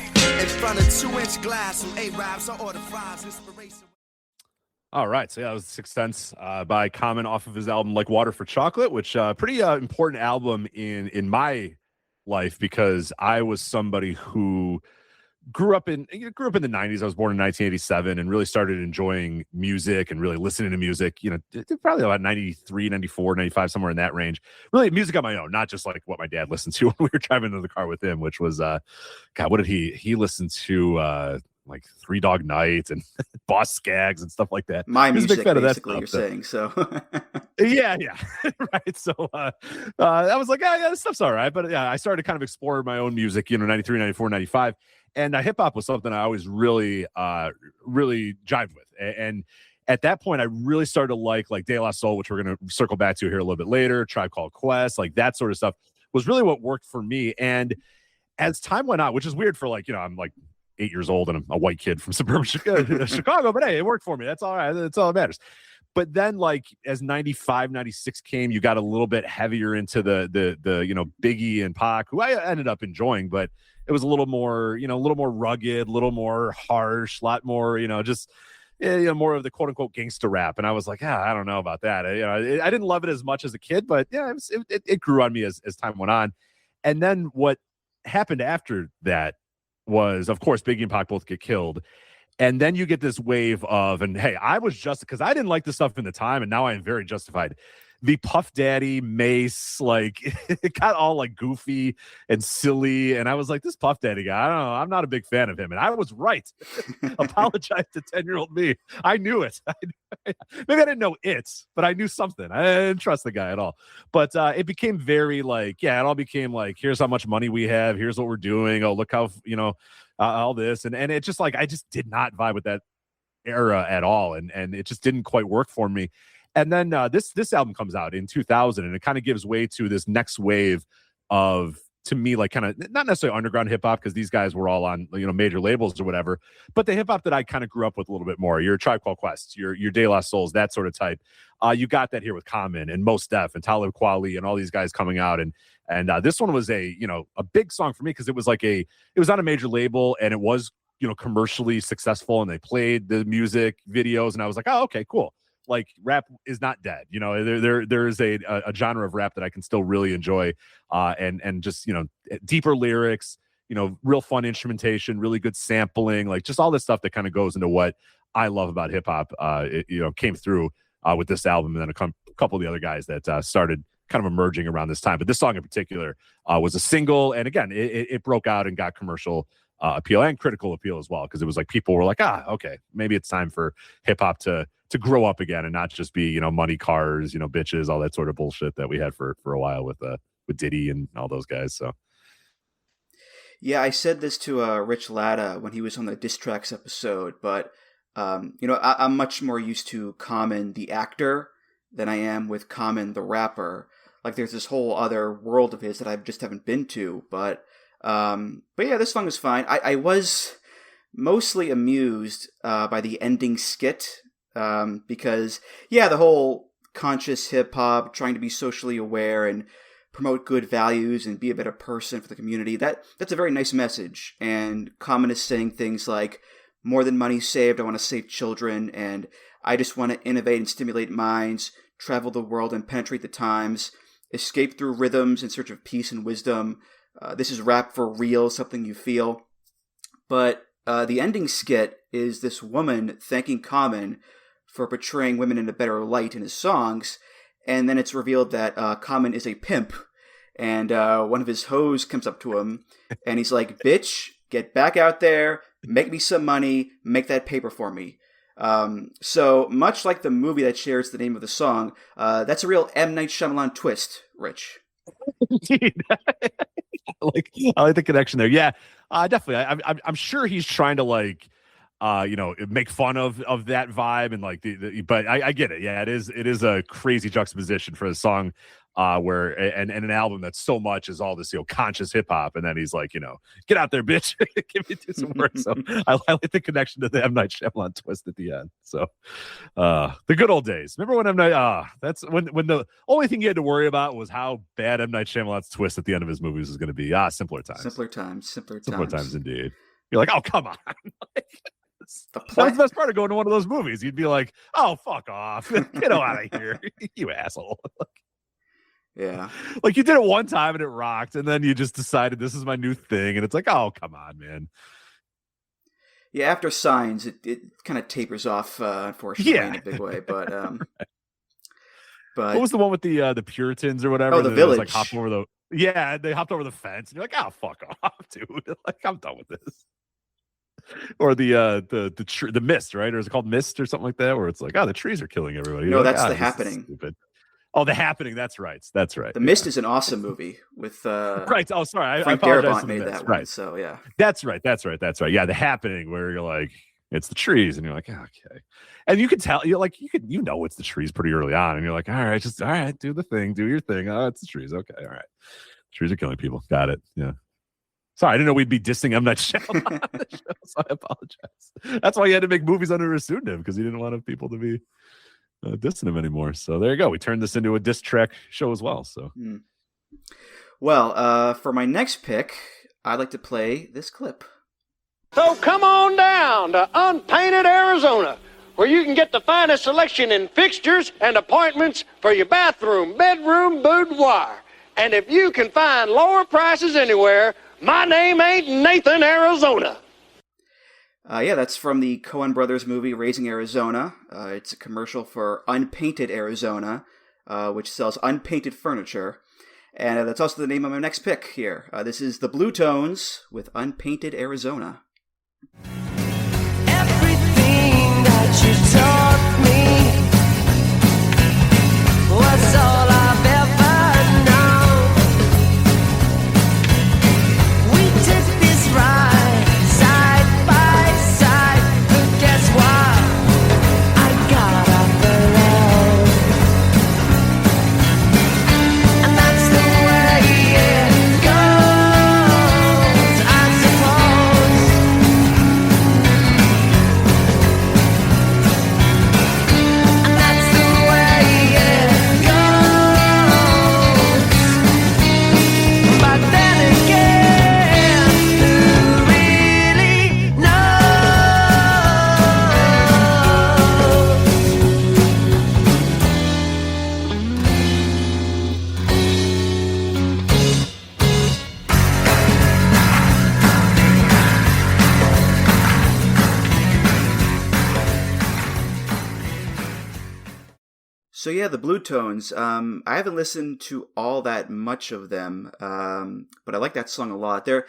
In front of 2-inch glass and A-Rabs, I order fries, inspiration.
All right, so yeah, that was Sixth Sense by Common off of his album Like Water for Chocolate, which pretty important album in my life, because I was somebody who grew up in the 90s. I was born in 1987 and really started enjoying music and really listening to music, probably about 93, 94, 95, somewhere in that range. Really music on my own, not just like what my dad listened to when we were driving in the car with him, which was, God, what did he listened to, like Three Dog Night and Boss Skaggs and stuff like that.
My music,
big fan
basically,
of that stuff,
you're saying, so.
yeah, right. So I was like, yeah, this stuff's all right. But yeah, I started to kind of explore my own music, 93, 94, 95. And hip hop was something I always really jived with. And at that point, I really started to like De La Soul, which we're going to circle back to here a little bit later, Tribe Called Quest, like that sort of stuff was really what worked for me. And as time went on, which is weird for like, I'm like 8 years old and I'm a white kid from suburban Chicago, but hey, it worked for me. That's all right. That's all that matters. But then like as 95, 96 came, you got a little bit heavier into the Biggie and Pac, who I ended up enjoying, but it was a little more, a little more rugged, a little more harsh, a lot more, just more of the quote unquote gangster rap. And I was like, I don't know about that. I didn't love it as much as a kid, but yeah, it grew on me as time went on. And then what happened after that was, of course, Biggie and Pac both get killed. And then you get this wave of, and hey, I was just, because I didn't like this stuff in the time, and now I am very justified. The Puff Daddy, Mace, like, it got all like goofy and silly. And I was like, this Puff Daddy guy, I don't know, I'm not a big fan of him. And I was right. Apologize to 10-year-old me. I knew it. Maybe I didn't know it, but I knew something. I didn't trust the guy at all. But it became very like, it all became like, here's how much money we have. Here's what we're doing. Oh, look how, all this. And it just like, I just did not vibe with that era at all. And it just didn't quite work for me. And then this album comes out in 2000, and it kind of gives way to this next wave of, to me, like kind of not necessarily underground hip hop, because these guys were all on major labels or whatever, but the hip hop that I kind of grew up with a little bit more. Your Tribe Called Quest, your De La Souls, that sort of type. You got that here with Common and Mos Def and Talib Kweli and all these guys coming out, and this one was a big song for me because it was like it was on a major label, and it was commercially successful, and they played the music videos, and I was like, oh, okay, cool. Like rap is not dead. There is a genre of rap that I can still really enjoy, and just deeper lyrics, real fun instrumentation, really good sampling, like just all this stuff that kind of goes into what I love about hip hop. Came through with this album, and then a couple of the other guys that started kind of emerging around this time. But this song in particular was a single, and again, it broke out and got commercial appeal and critical appeal as well, because it was like people were like, okay, maybe it's time for hip hop to grow up again and not just be money, cars, bitches, all that sort of bullshit that we had for a while with Diddy and all those guys. So
yeah, I said this to Rich Latta when he was on the Diss Tracks episode, but I'm much more used to Common the actor than I am with Common the rapper. Like there's this whole other world of his that I just haven't been to, but yeah, this song was fine. I was mostly amused by the ending skit, because the whole conscious hip hop, trying to be socially aware and promote good values and be a better person for the community, that's a very nice message. And Common is saying things like, more than money saved, I want to save children, and I just want to innovate and stimulate minds, travel the world and penetrate the times, escape through rhythms in search of peace and wisdom. This is rap for real, something you feel. But the ending skit is this woman thanking Common for portraying women in a better light in his songs, and then it's revealed that Common is a pimp, and one of his hoes comes up to him, and he's like, bitch, get back out there, make me some money, make that paper for me. So much like the movie that shares the name of the song, that's a real M. Night Shyamalan twist, Rich.
Indeed. I like the connection there. Yeah, definitely. I'm sure he's trying to make fun of that vibe and like but I get it. Yeah, it is a crazy juxtaposition for a song where and an album that so much is all this conscious hip hop, and then he's like, get out there, bitch, give me do some work. So I like the connection to the M. Night Shyamalan twist at the end. So the good old days. Remember when M. Night? That's when the only thing you had to worry about was how bad M. Night Shyamalan's twist at the end of his movies was going to be. Simpler times.
Simpler times. Simpler
times indeed. You're like, oh, come on. That was the best part of going to one of those movies. You'd be like, oh, fuck off. Get out of here, you asshole.
Yeah.
Like you did it one time and it rocked, and then you just decided this is my new thing, and it's like, oh, come on, man.
Yeah, after Signs, it kind of tapers off, unfortunately, in a big way. But
what was the one with the Puritans or whatever?
Oh, The Village.
Like they hopped over the fence, and you're like, oh, fuck off, dude. Like, I'm done with this. Or the Mist, right? Or is it called Mist or something like that? Where it's like, oh, the trees are killing everybody.
No,
like,
that's The Happening.
Stupid. Oh, The Happening. That's right.
The Mist is an awesome movie with
right. Oh, sorry.
Frank
I apologize
Darabont
for
made
the
that
Mist.
one.
Right.
So yeah.
That's right. Yeah, The Happening, where you're like, it's the trees, and you're like, okay. And you can tell, you know it's the trees pretty early on, and you're like, all right, do the thing, do your thing. Oh, it's the trees. Okay, all right. Trees are killing people. Got it. Yeah. Sorry, I didn't know we'd be dissing M. Night Shyamalan on the show, so I apologize. That's why he had to make movies under a pseudonym, because he didn't want people to be dissing him anymore. So there you go. We turned this into a diss track show as well. So,
Well, for my next pick, I'd like to play this clip.
So come on down to Unpainted, Arizona, where you can get the finest selection in fixtures and appointments for your bathroom, bedroom, boudoir. And if you can find lower prices anywhere, my name ain't Nathan, Arizona.
Yeah, that's from the Coen Brothers movie Raising Arizona. It's a commercial for Unpainted Arizona, which sells unpainted furniture. And that's also the name of my next pick here. This is the Blue Tones with Unpainted Arizona.
Everything that you taught me was all I've ever known. We did this right, side by side, but guess what? I got off alone. And that's the way it goes, I suppose. And that's the way it goes. But then again, who really
So yeah, the Blue Tones. I haven't listened to all that much of them, but I like that song a lot. They're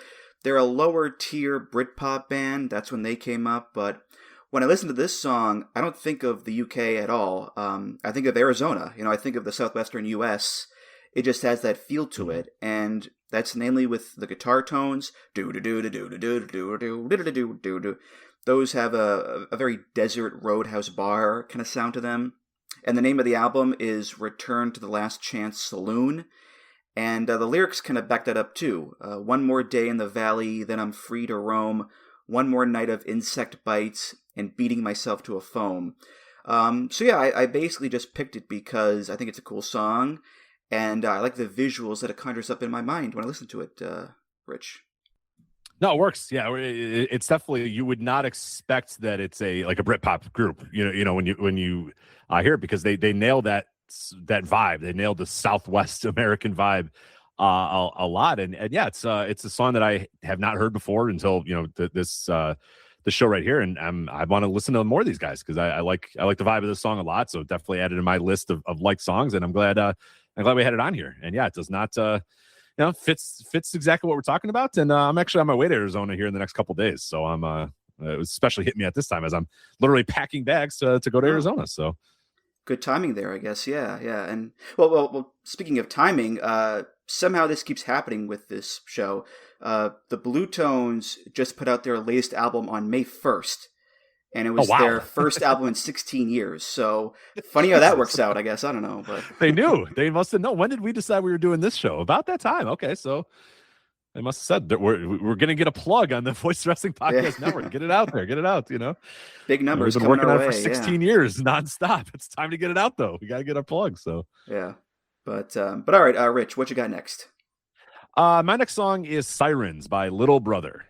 a lower tier Britpop band. That's when they came up. But when I listen to this song, I don't think of the UK at all. I think of Arizona. I think of the southwestern US. It just has that feel to it, and that's namely with the guitar tones. Those have a very Desert Roadhouse bar kind of sound to them. And the name of the album is Return to the Last Chance Saloon. And the lyrics kind of back that up too. One more day in the valley, then I'm free to roam. One more night of insect bites and beating myself to a foam. So yeah, I basically just picked it because I think it's a cool song. And I like the visuals that it conjures up in my mind when I listen to it, Rich.
No, it works. Yeah, it's definitely, you would not expect that it's a Britpop group. When you hear it, because they nail that vibe. They nailed the Southwest American vibe a lot. And yeah, it's a song that I have not heard before until the show right here. And I want to listen to more of these guys because I like the vibe of this song a lot. So definitely added to my list of liked songs. And I'm glad we had it on here. And yeah, it does not. Fits exactly what we're talking about. And I'm actually on my way to Arizona here in the next couple of days. So I'm it was especially hit me at this time as I'm literally packing bags to go to Arizona. So
good timing there, I guess. Yeah. And well, speaking of timing, somehow this keeps happening with this show. The Blue Tones just put out their latest album on May 1st. And it was their first album in 16 years. So funny how that works out, I guess. I don't know. But
they knew. They must have known. When did we decide we were doing this show? About that time. Okay, so they must have said that we're going to get a plug on the Voice Wrestling Podcast Network. Get it out there. Get it out,
Big numbers.
We've been working on it for 16 years nonstop. It's time to get it out, though. We got to get our plug. So
yeah. But all right, Rich, what you got next?
My next song is Sirens by Little Brother.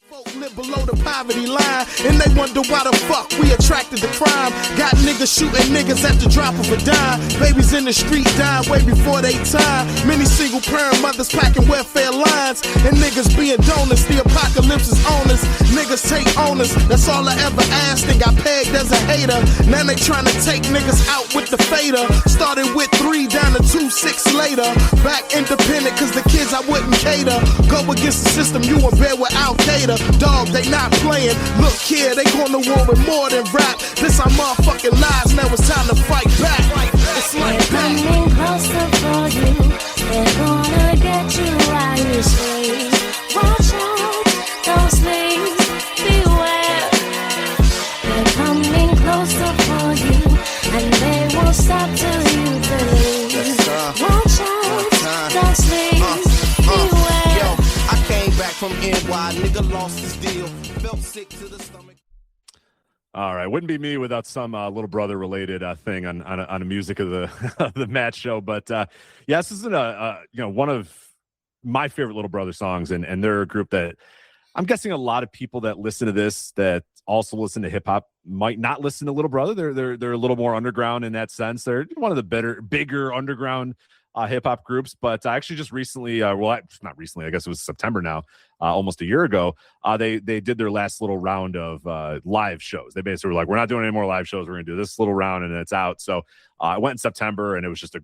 Folk live below the poverty line, and they wonder why the fuck we attracted to crime. Got niggas shooting niggas at the drop of a dime. Babies in the street dying way before they time. Many single parent mothers packing welfare lines, and niggas being donors. The apocalypse is on us. Niggas take owners. That's all I ever asked and got pegged as a hater. Now they trying to take niggas out with the fader. Started with 3 down to 2, 6 later. Back independent cause the kids I wouldn't cater. Go against the system, you in bed with Al Qaeda. Dog, they not playing. Look here, they going to war with more than rap. This our motherfucking lives, now it's time to fight back. It's like
they're coming closer for you. They're gonna get you while you sleep. Watch out, don't sleep, beware.
lost his deal. Felt sick to the stomach.
All right, wouldn't be me without some little brother related thing on a music of the of the match show. But this isn't one of my favorite little brother songs, and they're a group that I'm guessing a lot of people that listen to this that also listen to hip hop might not listen to Little Brother. They're a little more underground in that sense. They're one of the bigger underground hip hop groups. But I actually just recently, not recently, I guess it was September now, almost a year ago, they did their last little round of live shows. They basically were like, we're not doing any more live shows. We're going to do this little round and it's out. So I went in September and it was just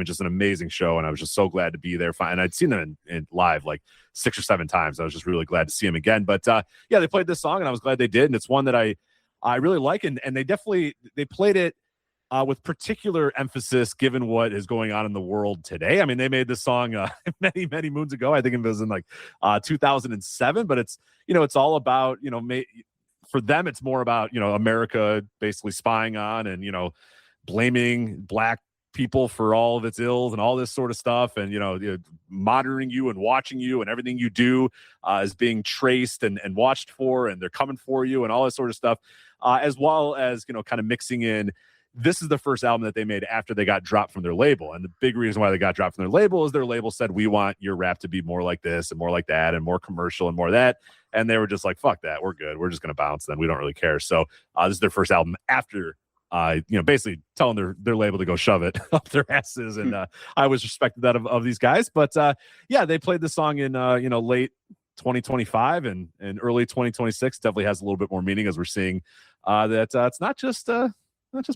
just an amazing show. And I was just so glad to be there. And I'd seen them in live like 6 or 7 times. I was just really glad to see them again. But they played this song and I was glad they did. And it's one that I really like. And they played it with particular emphasis given what is going on in the world today. I mean, they made this song many, many moons ago. I think it was in like 2007, but it's all about, for them, it's more about, America basically spying on and, blaming black people for all of its ills and all this sort of stuff. And, monitoring you and watching you and everything you do is being traced and watched for, and they're coming for you and all this sort of stuff, as well as, kind of mixing in. This is the first album that they made after they got dropped from their label. And the big reason why they got dropped from their label is their label said, we want your rap to be more like this and more like that and more commercial and more of that. And they were just like, fuck that. We're good. We're just going to bounce then. We don't really care. So this is their first album after, basically telling their label to go shove it up their asses. And I always respected that of these guys. But they played the song in, late 2025 and early 2026. Definitely has a little bit more meaning as we're seeing that it's not just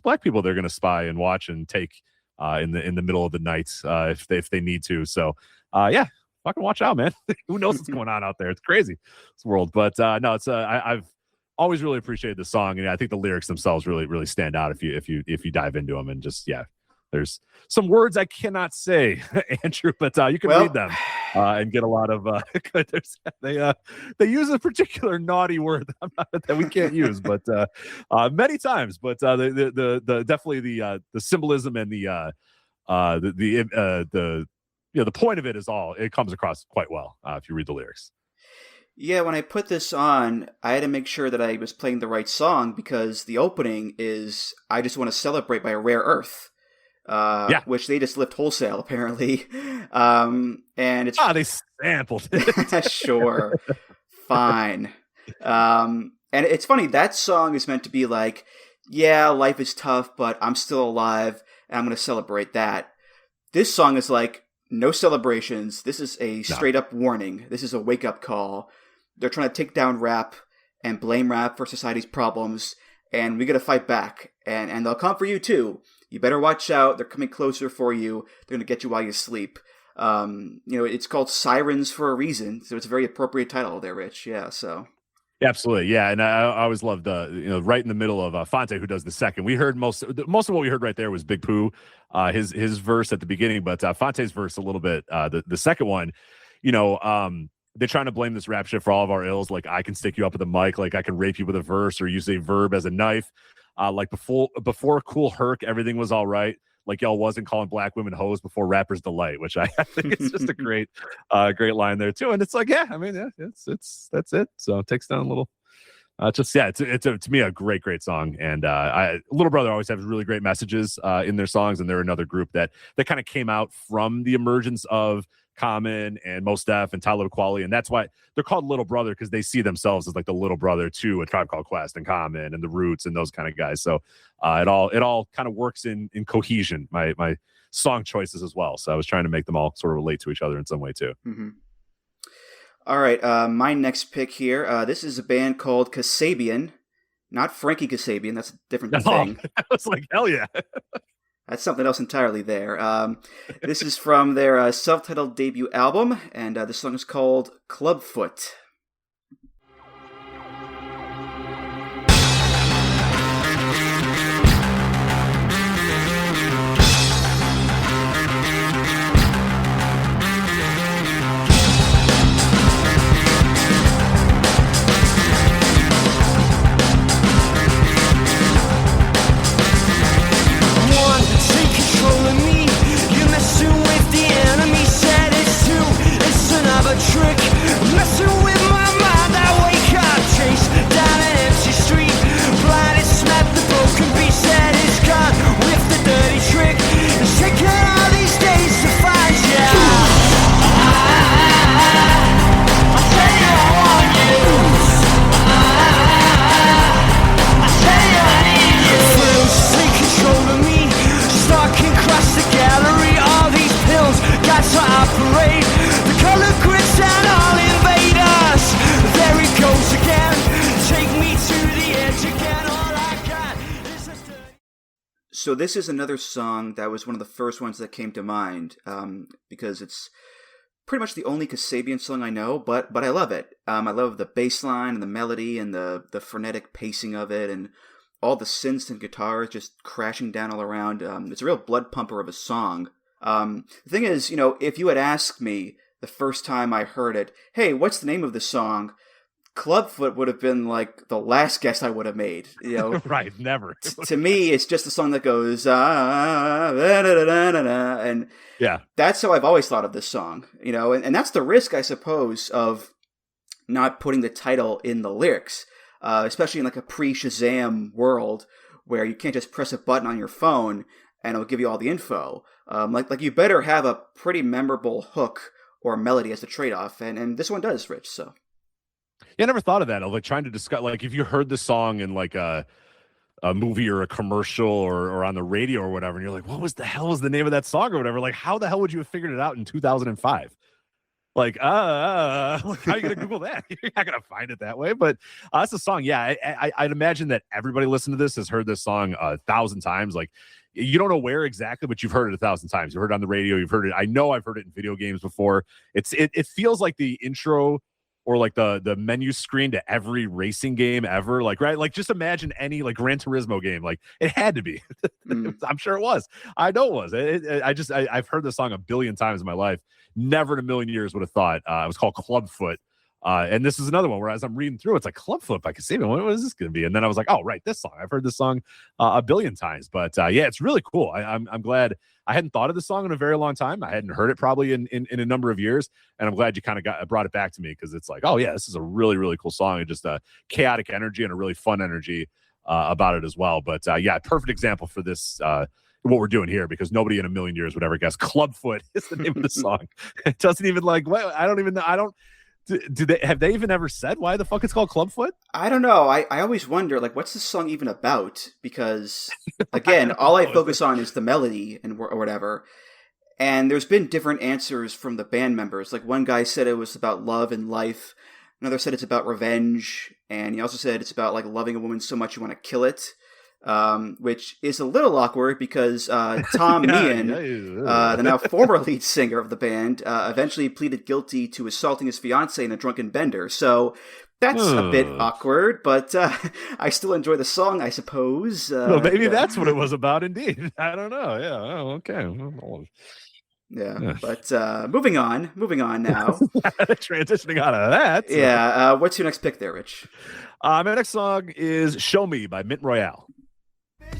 black people they're going to spy and watch and take in the middle of the night if they need to. So fucking watch out, man. Who knows what's going on out there? It's crazy, this world. But no, it's I've always really appreciated the song, and I think the lyrics themselves really, really stand out if you dive into them. And just there's some words I cannot say, Andrew, but you can read them and get a lot of. They use a particular naughty word that we can't use, but many times. But the definitely the symbolism and the point of it is it comes across quite well if you read the lyrics.
Yeah, when I put this on, I had to make sure that I was playing the right song because the opening is "I Just Want to Celebrate" by Rare Earth. Which they just lift wholesale apparently, and it's
they sampled it.
Sure, fine. And it's funny, that song is meant to be like, yeah, life is tough, but I'm still alive, and I'm going to celebrate that. This song is like, no celebrations. This is a straight up warning. This is a wake up call. They're trying to take down rap and blame rap for society's problems, and we got to fight back, and they'll come for you too. You better watch out. They're coming closer for you. They're going to get you while you sleep. It's called Sirens for a reason. So it's a very appropriate title there, Rich. Yeah, so.
Absolutely. Yeah. And I always loved, right in the middle of Fonte, who does the second. We heard most of what we heard right there was Big Pooh, his verse at the beginning, but Fonte's verse a little bit, the second one, they're trying to blame this rap shit for all of our ills. Like, I can stick you up with a mic, like I can rape you with a verse or use a verb as a knife. Like before Cool Herc, everything was all right. Like, y'all wasn't calling black women hoes before rappers delight, which I think is just a great line there too. And it's like, it's that's it. So it takes down a little. It's to me a great song. And Little Brother always has really great messages in their songs, and they're another group that kind of came out from the emergence of Common and Mos Def and Talib Kweli, and that's why they're called Little Brother, because they see themselves as like the little brother to a Tribe Called Quest and Common and the Roots and those kind of guys. So it all kind of works in cohesion. My song choices as well. So I was trying to make them all sort of relate to each other in some way too.
Mm-hmm. All right, my next pick here. This is a band called Kasabian, not Frankie Kasabian. That's a different thing.
I was like, hell yeah.
That's something else entirely there. This is from their self-titled debut album, and the song is called Clubfoot.
Trick, messing with
So this is another song that was one of the first ones that came to mind, because it's pretty much the only Kasabian song I know, but I love it. I love the bass line and the melody and the frenetic pacing of it, and all the synths and guitars just crashing down all around. It's a real blood pumper of a song. The thing is, if you had asked me the first time I heard it, hey, what's the name of the song? Clubfoot would have been like the last guess I would have made.
Right, never.
To me, it's just a song that goes and
yeah,
that's how I've always thought of this song. And that's the risk, I suppose, of not putting the title in the lyrics, especially in like a pre-Shazam world where you can't just press a button on your phone and it'll give you all the info. Like you better have a pretty memorable hook or melody as a trade-off, and this one does, Rich. So.
Yeah, I never thought of that. Of like trying to discuss, like if you heard the song in like a movie or a commercial or on the radio or whatever, and you're like, what the hell was the name of that song or whatever? Like, how the hell would you have figured it out in 2005? Like, how are you gonna Google that? You're not gonna find it that way. But that's a song. Yeah, I'd imagine that everybody listening to this has heard this song 1,000 times. Like, you don't know where exactly, but you've heard it 1,000 times. You've heard it on the radio. You've heard it. I know I've heard it in video games before. It feels like the intro or like the menu screen to every racing game ever. Like, right? Like, just imagine any like Gran Turismo game. Like, it had to be. I'm sure it was. I know it was. I've heard this song 1 billion times in my life. Never in a million years would have thought it was called Clubfoot. And this is another one where as I'm reading through, it's like Clubfoot by Kasabian. What is this going to be? And then I was like, oh, right, this song. I've heard this song 1 billion times. But yeah, it's really cool. I'm glad. I hadn't thought of this song in a very long time. I hadn't heard it probably in a number of years. And I'm glad you kind of brought it back to me, because it's like, oh, yeah, this is a really, really cool song, and just a chaotic energy and a really fun energy about it as well. But yeah, perfect example for this. What we're doing here, because nobody in a million years would ever guess Clubfoot is the name of the song. It doesn't even like, well, I don't even know. Have they even ever said why the fuck it's called Clubfoot?
I don't know. I always wonder, like, what's this song even about? Because again, all I focus on is the melody or whatever. And there's been different answers from the band members. Like, one guy said it was about love and life. Another said it's about revenge. And he also said it's about like loving a woman so much you want to kill it. Which is a little awkward because Tom Meehan, the now former lead singer of the band, eventually pleaded guilty to assaulting his fiancée in a drunken bender. So that's a bit awkward, but I still enjoy the song, I suppose.
Well, maybe that's what it was about, indeed. I don't know. Yeah. Oh, okay.
Yeah, but moving on now.
Transitioning out of that.
Yeah, what's your next pick there, Rich?
My next song is "Show Me" by Mint Royale.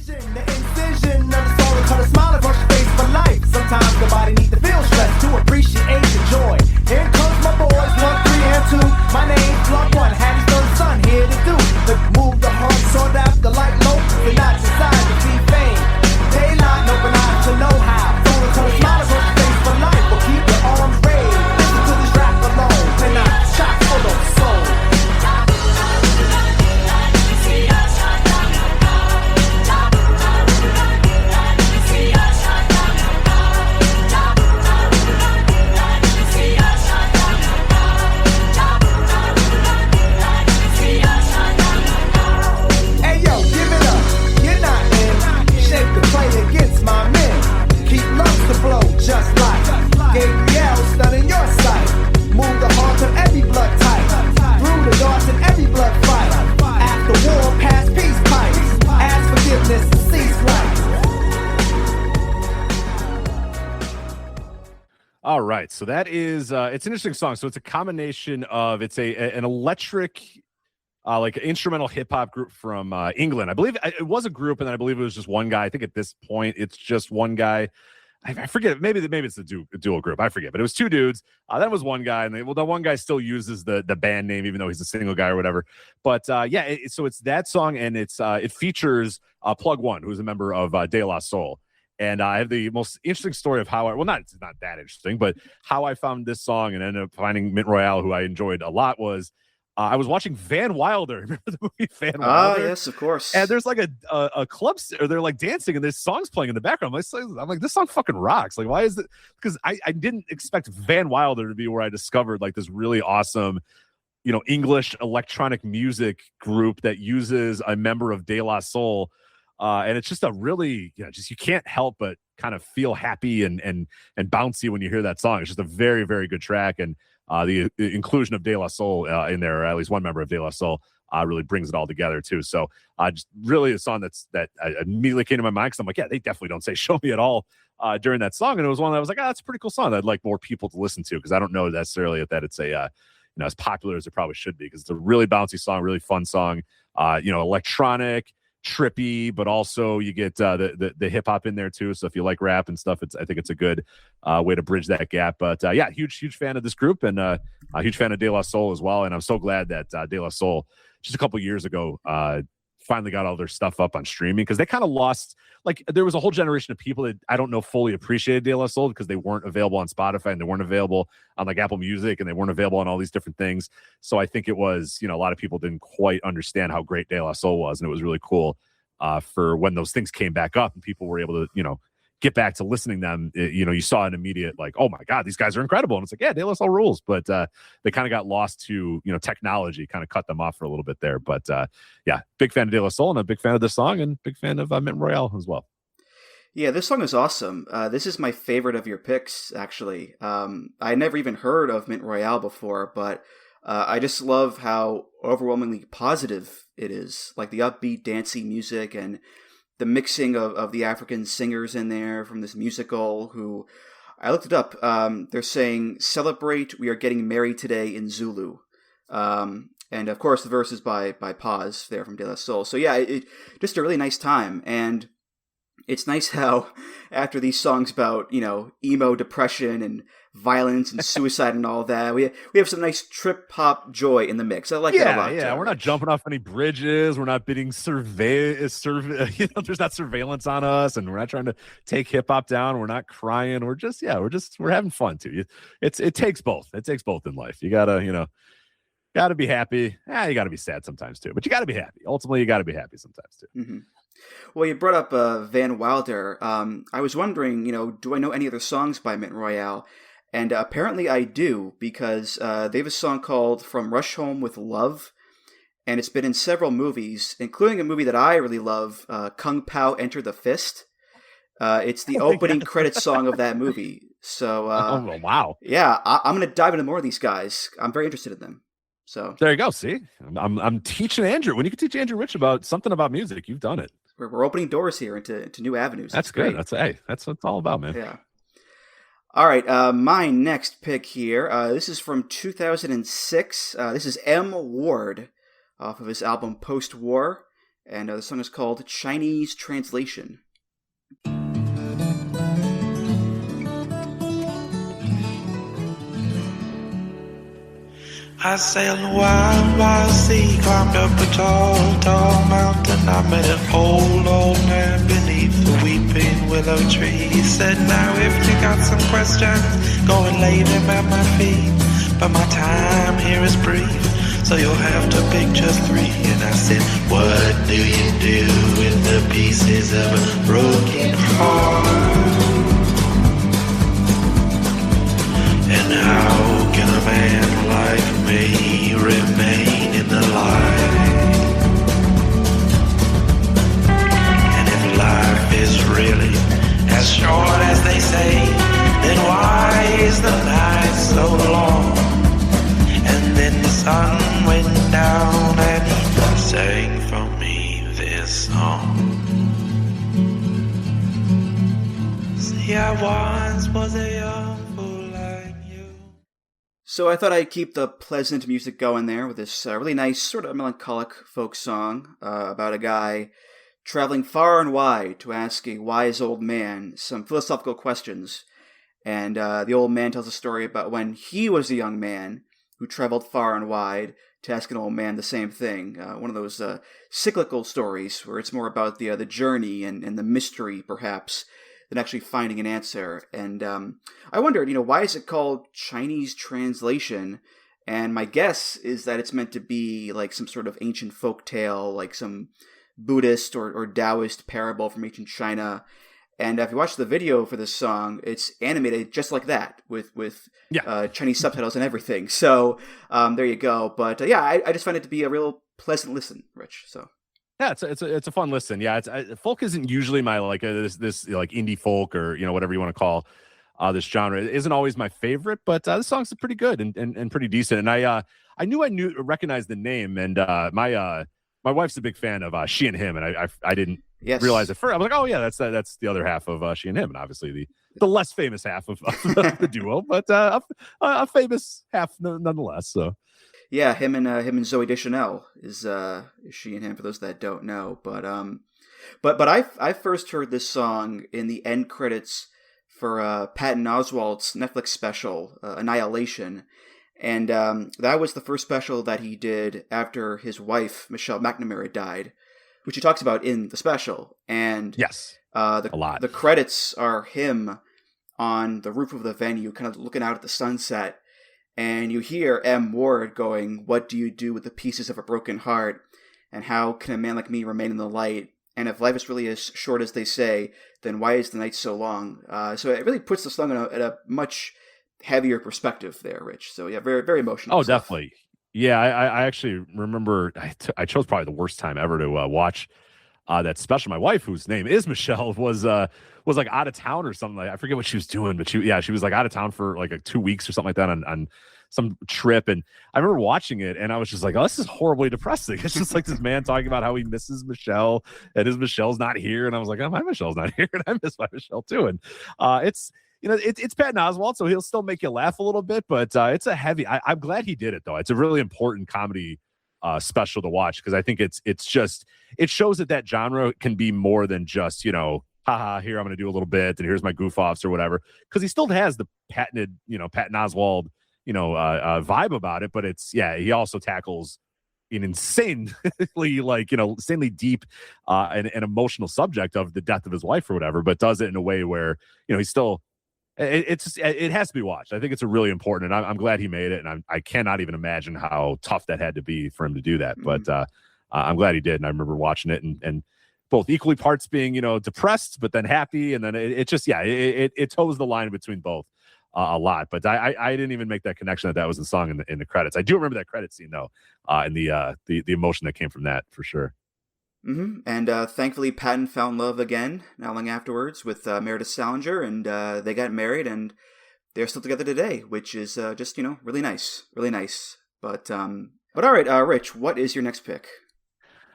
The incision of the soul cut a smile across your face for life. Sometimes the body needs to feel stress to appreciate the joy. Here comes my boys, 1, 3, and 2. My name's Plug 1, Hattie's third son, here to do the move the heart, sort out the light low, the not decide to see fame. Daylight, open eyes to know how. Soul cut a smile across your face for life. Will keep your arms raised. Listen to this rap alone, and I'm chock full of soul. Just like Gabriel studying your sight. Move the heart of every blood type. Through the darts in every blood fight. After war, past peace pipes. Ask forgiveness, cease right.
All right, so that is it's an interesting song. So it's a combination of an electric like instrumental hip hop group from England. I believe it was a group, and then I believe it was just one guy. I think at this point it's just one guy. I forget. Maybe it's a dual group. I forget. But it was two dudes. That was one guy, and the one guy still uses the band name, even though he's a single guy or whatever. But yeah, so it's that song, and it features Plug One, who's a member of De La Soul. And I have the most interesting story of how it's not that interesting, but how I found this song and ended up finding Mint Royale, who I enjoyed a lot, was I was watching Van Wilder. Remember the movie Van Wilder?
Oh, yes, of course.
And there's like a club, or they're like dancing, and there's songs playing in the background. I'm like, this song fucking rocks. Like, why is it? Because I didn't expect Van Wilder to be where I discovered like this really awesome, English electronic music group that uses a member of De La Soul And it's just a really, just you can't help but kind of feel happy and bouncy when you hear that song. It's just a very, very good track. And the inclusion of De La Soul in there, or at least one member of De La Soul, really brings it all together too. So just really a song that immediately came to my mind, because I'm like, yeah, they definitely don't say "show me" at all during that song. And it was one that I was like, that's a pretty cool song that I'd like more people to listen to, because I don't know necessarily that it's a as popular as it probably should be, because it's a really bouncy song, really fun song, electronic, trippy, but also you get the hip hop in there too. So if you like rap and stuff, I think it's a good way to bridge that gap. But huge fan of this group, and a huge fan of De La Soul as well. And I'm so glad that De La Soul just a couple years ago finally got all their stuff up on streaming, because they kind of lost, like, there was a whole generation of people that I don't know fully appreciated De La Soul because they weren't available on Spotify, and they weren't available on like Apple Music, and they weren't available on all these different things. So I think it was, a lot of people didn't quite understand how great De La Soul was, and it was really cool for when those things came back up and people were able to, get back to listening to them. You saw an immediate, like, oh my God, these guys are incredible. And it's like, yeah, De La Soul rules. But they kind of got lost to, technology kind of cut them off for a little bit there. But big fan of De La Soul, and a big fan of this song, and big fan of Mint Royale as well.
Yeah, this song is awesome. This is my favorite of your picks, actually. I never even heard of Mint Royale before, but I just love how overwhelmingly positive it is. Like the upbeat, dancey music, and the mixing of the African singers in there from this musical, who I looked it up. They're saying, "Celebrate, we are getting married today" in Zulu. And of course the verse is by Paz there from De La Soul. So yeah, it just a really nice time. And it's nice how after these songs about, emo, depression, and violence and suicide and all that, we have some nice trip hop joy in the mix. I like that a lot.
Yeah, we're not jumping off any bridges. We're not being there's not surveillance on us, and we're not trying to take hip hop down. We're not crying. We're having fun too. It takes both. It takes both in life. You gotta be happy. You gotta be sad sometimes too, but you gotta be happy. Ultimately, you gotta be happy sometimes too.
Mm-hmm. Well, you brought up Van Wilder. I was wondering, do I know any other songs by Mint Royale? And apparently I do, because they have a song called "From Rush Home with Love," and it's been in several movies, including a movie that I really love, Kung Pao Enter the Fist. It's the opening credits song of that movie. So,
wow.
Yeah, I'm going to dive into more of these guys. I'm very interested in them. So
there you go. See, I'm teaching Andrew. When you can teach Andrew Rich about something about music, you've done it.
We're opening doors here into new avenues.
That's good. That's what it's all about, man.
Yeah. All right. My next pick here. This is from 2006. This is M. Ward off of his album Post War, and the song is called "Chinese Translation."
I sailed a wild, wild sea, climbed up a tall, tall mountain. I met an old man beneath the weeping willow tree. He said, "Now if you got some questions, go and lay them at my feet. But my time here is brief, so you'll have to pick just 3. And I said, "What do you do with the pieces of a broken heart? And how can a man like me remain in the light? And if life is really as short as they say, then why is the night so long?" And then the sun went down and he sang for me this song. See, I once was a young fool like you.
So I thought I'd keep the pleasant music going there with this really nice, sort of melancholic folk song about a guy traveling far and wide to ask a wise old man some philosophical questions. And the old man tells a story about when he was a young man who traveled far and wide to ask an old man the same thing. One of those cyclical stories where it's more about the journey and the mystery, perhaps, than actually finding an answer. And I wondered, why is it called Chinese Translation? And my guess is that it's meant to be like some sort of ancient folk tale, like some Buddhist or Taoist parable from ancient China. And if you watch the video for this song, it's animated just like that with Chinese subtitles and everything. So there you go. But I just find it to be a real pleasant listen, Rich. So
Yeah, it's a fun listen. Yeah, folk isn't usually my like this like indie folk or whatever you want to call this genre. It isn't always my favorite, but this song's pretty good and pretty decent. And I recognized the name, and my wife's a big fan of She and Him, and I didn't realize at first. I was like, oh yeah, that's the other half of She and Him, and obviously the less famous half of the duo, but a famous half nonetheless. So.
Yeah, him and Zoe Deschanel is She and Him, for those that don't know. But I first heard this song in the end credits for Patton Oswalt's Netflix special Annihilation, and that was the first special that he did after his wife Michelle McNamara died, which he talks about in the special. And
yes,
a lot. The credits are him on the roof of the venue, kind of looking out at the sunset. And you hear M. Ward going, "What do you do with the pieces of a broken heart? And how can a man like me remain in the light? And if life is really as short as they say, then why is the night so long?" So it really puts the song at a much heavier perspective there, Rich. So yeah, very, very emotional.
Oh, stuff. Definitely. Yeah, I actually remember I chose probably the worst time ever to watch that special. My wife, whose name is Michelle, was like out of town or something. I forget what she was doing, but she was like out of town for like 2 weeks or something like that on some trip. And I remember watching it, and I was just like, oh, this is horribly depressing. It's just like this man talking about how he misses Michelle, and his Michelle's not here. And I was like, oh, my Michelle's not here, and I miss my Michelle too. And it's Patton Oswalt, so he'll still make you laugh a little bit, but it's a heavy. I'm glad he did it though. It's a really important comedy special to watch, because I think it shows that genre can be more than just haha, here I'm going to do a little bit, and here's my goof offs or whatever, because he still has the patented Patton Oswalt vibe about it, but he also tackles an insanely insanely deep and emotional subject of the death of his wife or whatever, but does it in a way where he's still. It has to be watched. I think it's a really important, and I'm glad he made it, and I cannot even imagine how tough that had to be for him to do that. Mm-hmm. But I'm glad he did, and I remember watching it and both equally parts being depressed but then happy, and then it toes the line between both a lot. But I didn't even make that connection that was the song in the credits. I do remember that credit scene though, and the emotion that came from that for sure.
Mm-hmm. And thankfully, Patton found love again not long afterwards with Meredith Salinger, and they got married, and they're still together today, which is just really nice, really nice. But all right, Rich, what is your next pick?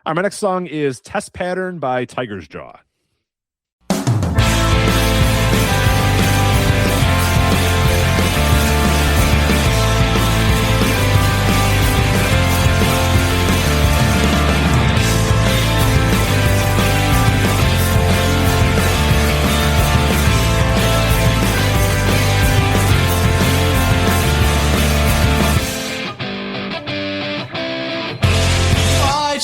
All right, my next song is "Test Pattern" by Tiger's Jaw.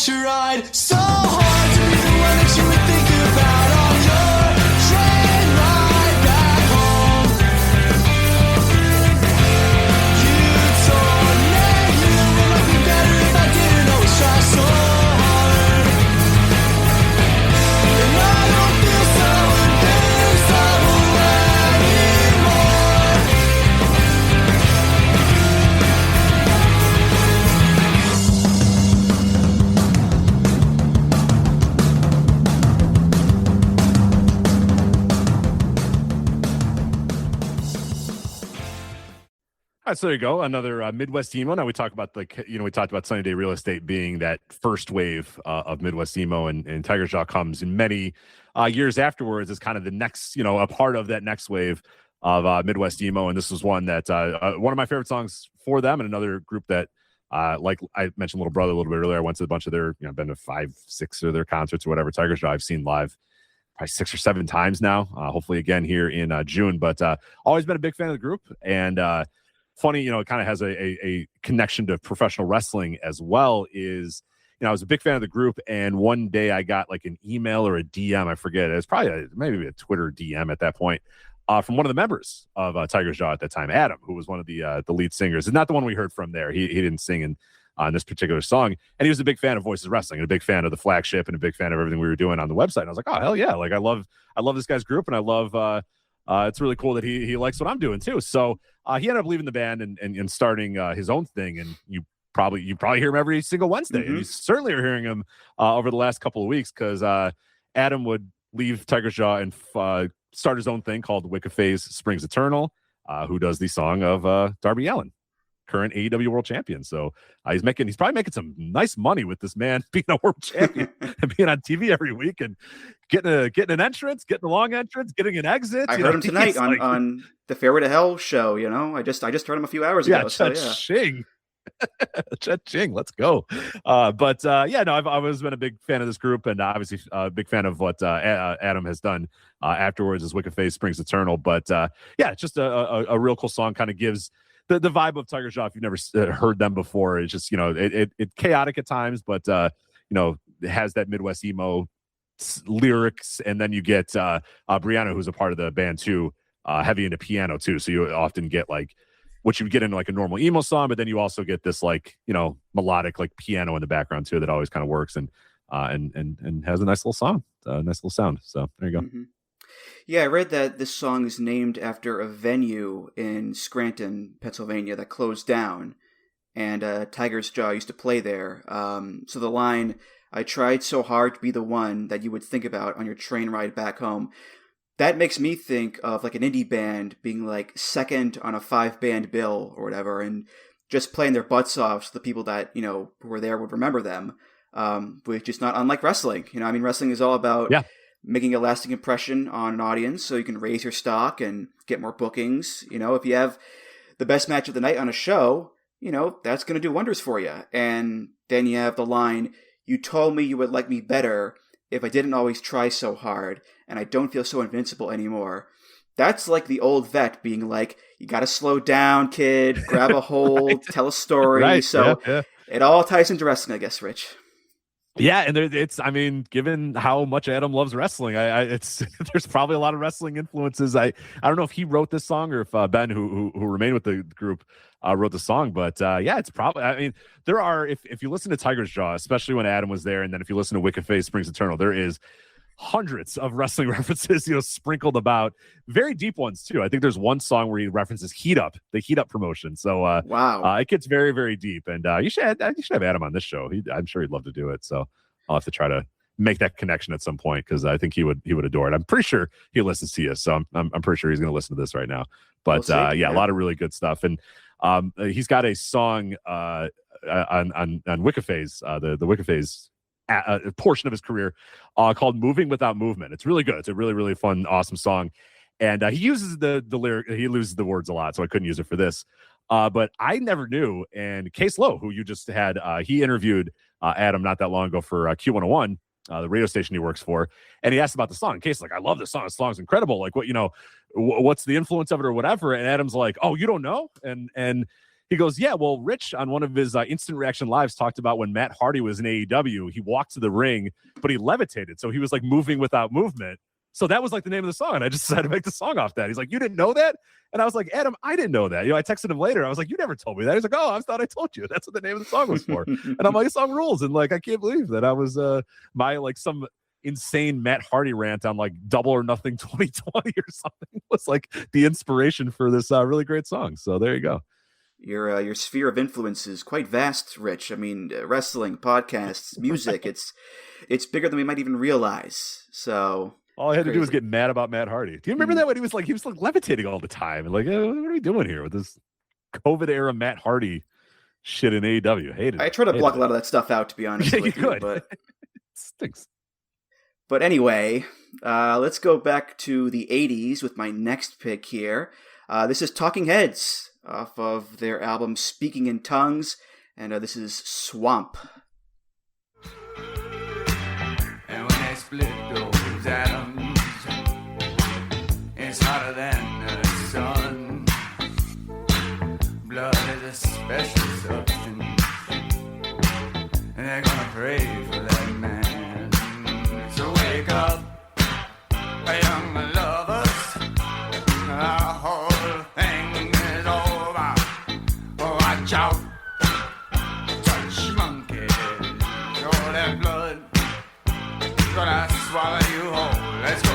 Tried so hard to be the one that you would think about on your train ride back home. You told me you would like me better if I didn't always try so hard. And I don't feel so invincible anymore.
All right, so there you go. Another Midwest emo. Now we talk about we talked about Sunny Day Real Estate being that first wave of Midwest emo, and Tiger's Jaw comes in many years afterwards as kind of the next, a part of that next wave of Midwest emo. And this was one that one of my favorite songs for them, and another group that, like I mentioned, Little Brother a little bit earlier. I went to a bunch of their, been to 5, 6 of their concerts or whatever. Tiger's Jaw I've seen live probably 6 or 7 times now. Hopefully again here in June. But always been a big fan of the group, and funny, it kind of has a connection to professional wrestling as well. Is, I was a big fan of the group, and one day I got like an email or a DM, I forget. It was probably maybe a Twitter DM at that point, from one of the members of Tiger's Jaw at that time, Adam, who was one of the lead singers. It's not the one we heard from there. He didn't sing on this particular song, and he was a big fan of Voices Wrestling, and a big fan of the flagship, and a big fan of everything we were doing on the website. And I was like, oh hell yeah, like I love this guy's group, and I love. It's really cool that he likes what I'm doing too. So he ended up leaving the band and starting his own thing. And you you probably hear him every single Wednesday, and you certainly are hearing him over the last couple of weeks because Adam would leave Tiger's Jaw and start his own thing called Wiccaface Springs Eternal, who does the song of Darby Allin, current AEW World Champion. So he's probably making some nice money with this man being a world champion and being on TV every week and getting an entrance, getting a long entrance, getting an exit.
I heard him tonight on the Fairway to Hell show. I just heard him a few hours ago.
Cha-ching. Cha-ching, let's go. I've always been a big fan of this group, and obviously a big fan of what Adam has done afterwards as Wiccaface Springs Eternal. But it's just a real cool song. Kind of gives the vibe of Tiger's Jaw. If you've never heard them before, it's just it's chaotic at times, but it has that Midwest emo lyrics, and then you get Brianna, who's a part of the band too, heavy into piano too. So you often get like what you would get in like a normal emo song, but then you also get this like melodic like piano in the background too that always kind of works and has a nice little song, nice little sound. So there you go.
Mm-hmm. Yeah, I read that this song is named after a venue in Scranton, Pennsylvania that closed down, and Tiger's Jaw used to play there. So the line, "I tried so hard to be the one that you would think about on your train ride back home," that makes me think of like an indie band being like second on a 5-band bill or whatever, and just playing their butts off so the people that, who were there would remember them, which is not unlike wrestling. Wrestling is all about making a lasting impression on an audience so you can raise your stock and get more bookings. If you have the best match of the night on a show, that's going to do wonders for you. And then you have the line, "You told me you would like me better if I didn't always try so hard, and I don't feel so invincible anymore." That's like the old vet being like, you got to slow down, kid, grab a hold, tell a story.
Right.
So it all ties into wrestling, I guess, Rich.
Yeah, and given how much Adam loves wrestling, there's probably a lot of wrestling influences. I don't know if he wrote this song or if Ben, who remained with the group, wrote the song, but it's probably. There are if you listen to Tiger's Jaw, especially when Adam was there, and then if you listen to Wiccaface Springs Eternal, there is hundreds of wrestling references, sprinkled about, very deep ones too. I think there's one song where he references the Heat Up promotion. So
wow,
it gets very, very deep, and you should have Adam on this show. I'm sure he'd love to do it. So I'll have to try to make that connection at some point because I think he would adore it. I'm pretty sure he listens to you, so I'm pretty sure he's going to listen to this right now. But a lot of really good stuff, and he's got a song on Wiccaface, the Wiccaface portion of his career called "Moving Without Movement." It's really good. It's a really, really fun, awesome song. And he uses the lyric, he loses the words a lot, so I couldn't use it for this. But I never knew. And Case Lowe, who you just had, he interviewed Adam not that long ago for Q101, the radio station he works for, and he asked about the song. Case like, "I love this song. This song's incredible. Like, what's the influence of it or whatever?" And Adam's like, "Oh, you don't know?" And he goes, "Yeah, well, Rich on one of his Instant Reaction Lives talked about when Matt Hardy was in AEW, he walked to the ring, but he levitated. So he was like moving without movement. So that was like the name of the song. And I just decided to make the song off that." He's like, "You didn't know that?" And I was like, "Adam, I didn't know that." I texted him later. I was like, "You never told me that." He's like, "Oh, I thought I told you. That's what the name of the song was for." And I'm like, "The song rules." And like, I can't believe that I was some insane Matt Hardy rant on like Double or Nothing 2020 or something was like the inspiration for this really great song. So there you go.
Your sphere of influence is quite vast, Rich. Wrestling, podcasts, music, it's bigger than we might even realize. So
all I had to do was get mad about Matt Hardy. Do you remember that when he was like levitating all the time and like, what are we doing here with this COVID era Matt Hardy shit in AEW? Hated it.
I try to block a lot of that stuff out, to be honest with you, but
it stinks.
But anyway, let's go back to the 80s with my next pick here. This is Talking Heads, off of their album Speaking in Tongues, and this is Swamp.
And when they split those atoms, it's hotter than the sun. Blood is a special substance, and they're gonna pray for that man. So wake up, young lovers. Our whole thing is over. Watch out, touch monkey. All that blood gonna swallow you whole. Let's go.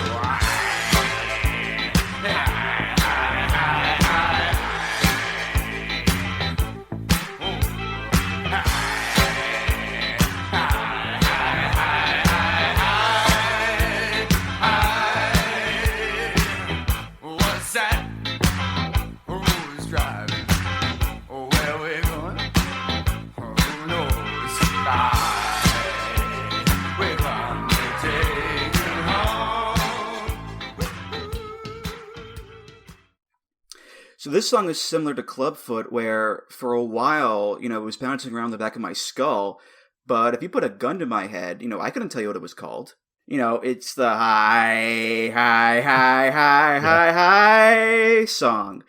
So this song is similar to Clubfoot, where for a while, it was bouncing around the back of my skull. But if you put a gun to my head, I couldn't tell you what it was called. It's the high, high, high, high, high, high song.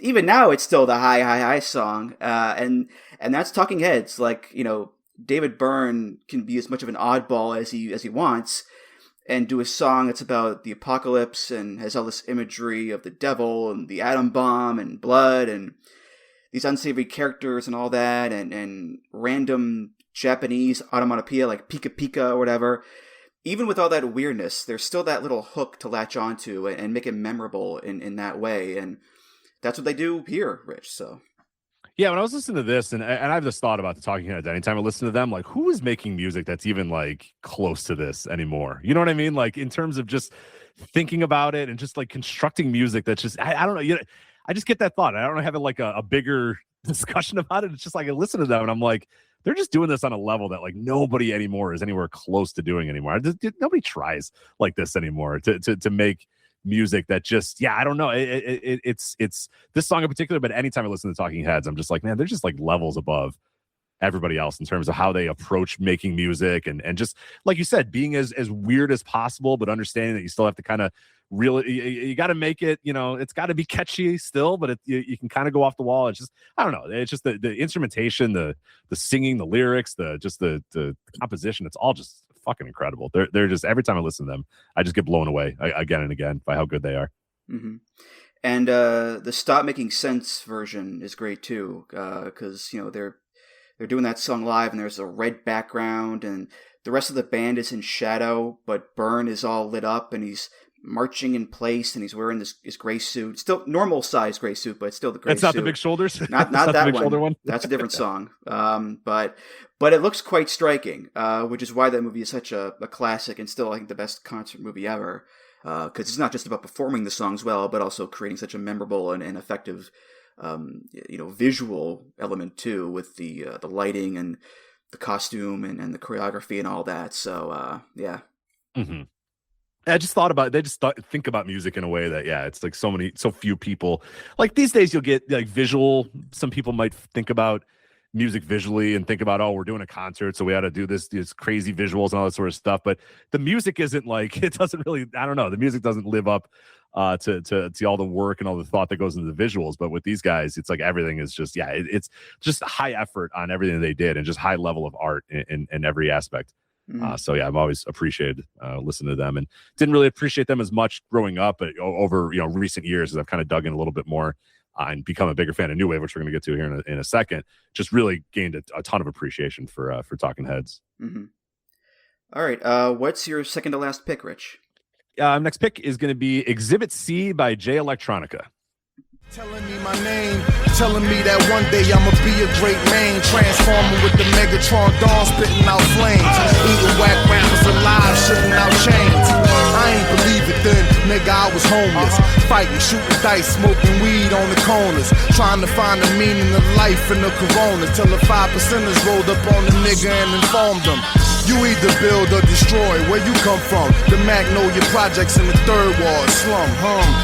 Even now, it's still the high, high, high song. And that's Talking Heads. Like, David Byrne can be as much of an oddball as he wants, and do a song that's about the apocalypse and has all this imagery of the devil and the atom bomb and blood and these unsavory characters and all that, and random Japanese onomatopoeia like pika pika or whatever. Even with all that weirdness, there's still that little hook to latch onto and make it memorable in that way. And that's what they do here, Rich. So.
Yeah, when I was listening to this, and I have this thought about the Talking Heads, anytime I listen to them, like, who is making music that's even, like, close to this anymore? You know what I mean? Like, in terms of just thinking about it and just, like, constructing music that's just, I don't know. I just get that thought. I don't have, like, a bigger discussion about it. It's just, like, I listen to them, and I'm like, they're just doing this on a level that, like, nobody anymore is anywhere close to doing anymore. Nobody tries like this anymore to make music that just, I don't know. It's this song in particular, but anytime I listen to Talking Heads, I'm just like, man, they're just like levels above everybody else in terms of how they approach making music and just like you said, being as weird as possible, but understanding that you still have to kind of you got to make it, it's got to be catchy still, but you can kind of go off the wall. It's just, I don't know. It's just the instrumentation, the singing, the lyrics, the composition. It's all just fucking incredible. They're just, every time I listen to them, I just get blown away again and again by how good they are.
Mm-hmm. And the Stop Making Sense version is great too, because they're doing that song live, and there's a red background, and the rest of the band is in shadow, but Byrne is all lit up, and he's marching in place, and he's wearing his gray suit, still normal size gray suit, but still the gray suit.
It's not the big shoulders.
Not that one. That's a different song. But it looks quite striking, which is why that movie is such a classic and still, I think, the best concert movie ever. Because it's not just about performing the songs well, but also creating such a memorable and effective, visual element too, with the lighting and the costume and the choreography and all that. So yeah.
Mm-hmm. I just thought about think about music in a way that, it's like so few people, like these days you'll get like visual. Some people might think about music visually and think about, we're doing a concert, so we ought to do these crazy visuals and all that sort of stuff. But the music isn't like, it doesn't really, I don't know. The music doesn't live up to all the work and all the thought that goes into the visuals. But with these guys, it's like everything is just, it's just high effort on everything they did and just high level of art in every aspect. So I've always appreciated listening to them, and didn't really appreciate them as much growing up, but over recent years, as I've kind of dug in a little bit more and become a bigger fan of New Wave, which we're going to get to here in a second. Just really gained a ton of appreciation for Talking Heads.
Mm-hmm. All right, what's your second to last pick, Rich?
Next pick is going to be Exhibit C by Jay Electronica.
Telling me my name, telling me that one day I'ma be a great man, transforming with the Megatron dawn, spitting out flames, eating whack rappers alive, shitting out chains. I ain't believe it then, nigga, I was homeless, fighting, shooting dice, smoking weed on the corners, trying to find the meaning of life in the corona, till the 5%ers rolled up on the nigga and informed them. You either build or destroy, where you come from. The Magnolia Projects in the Third Ward slum,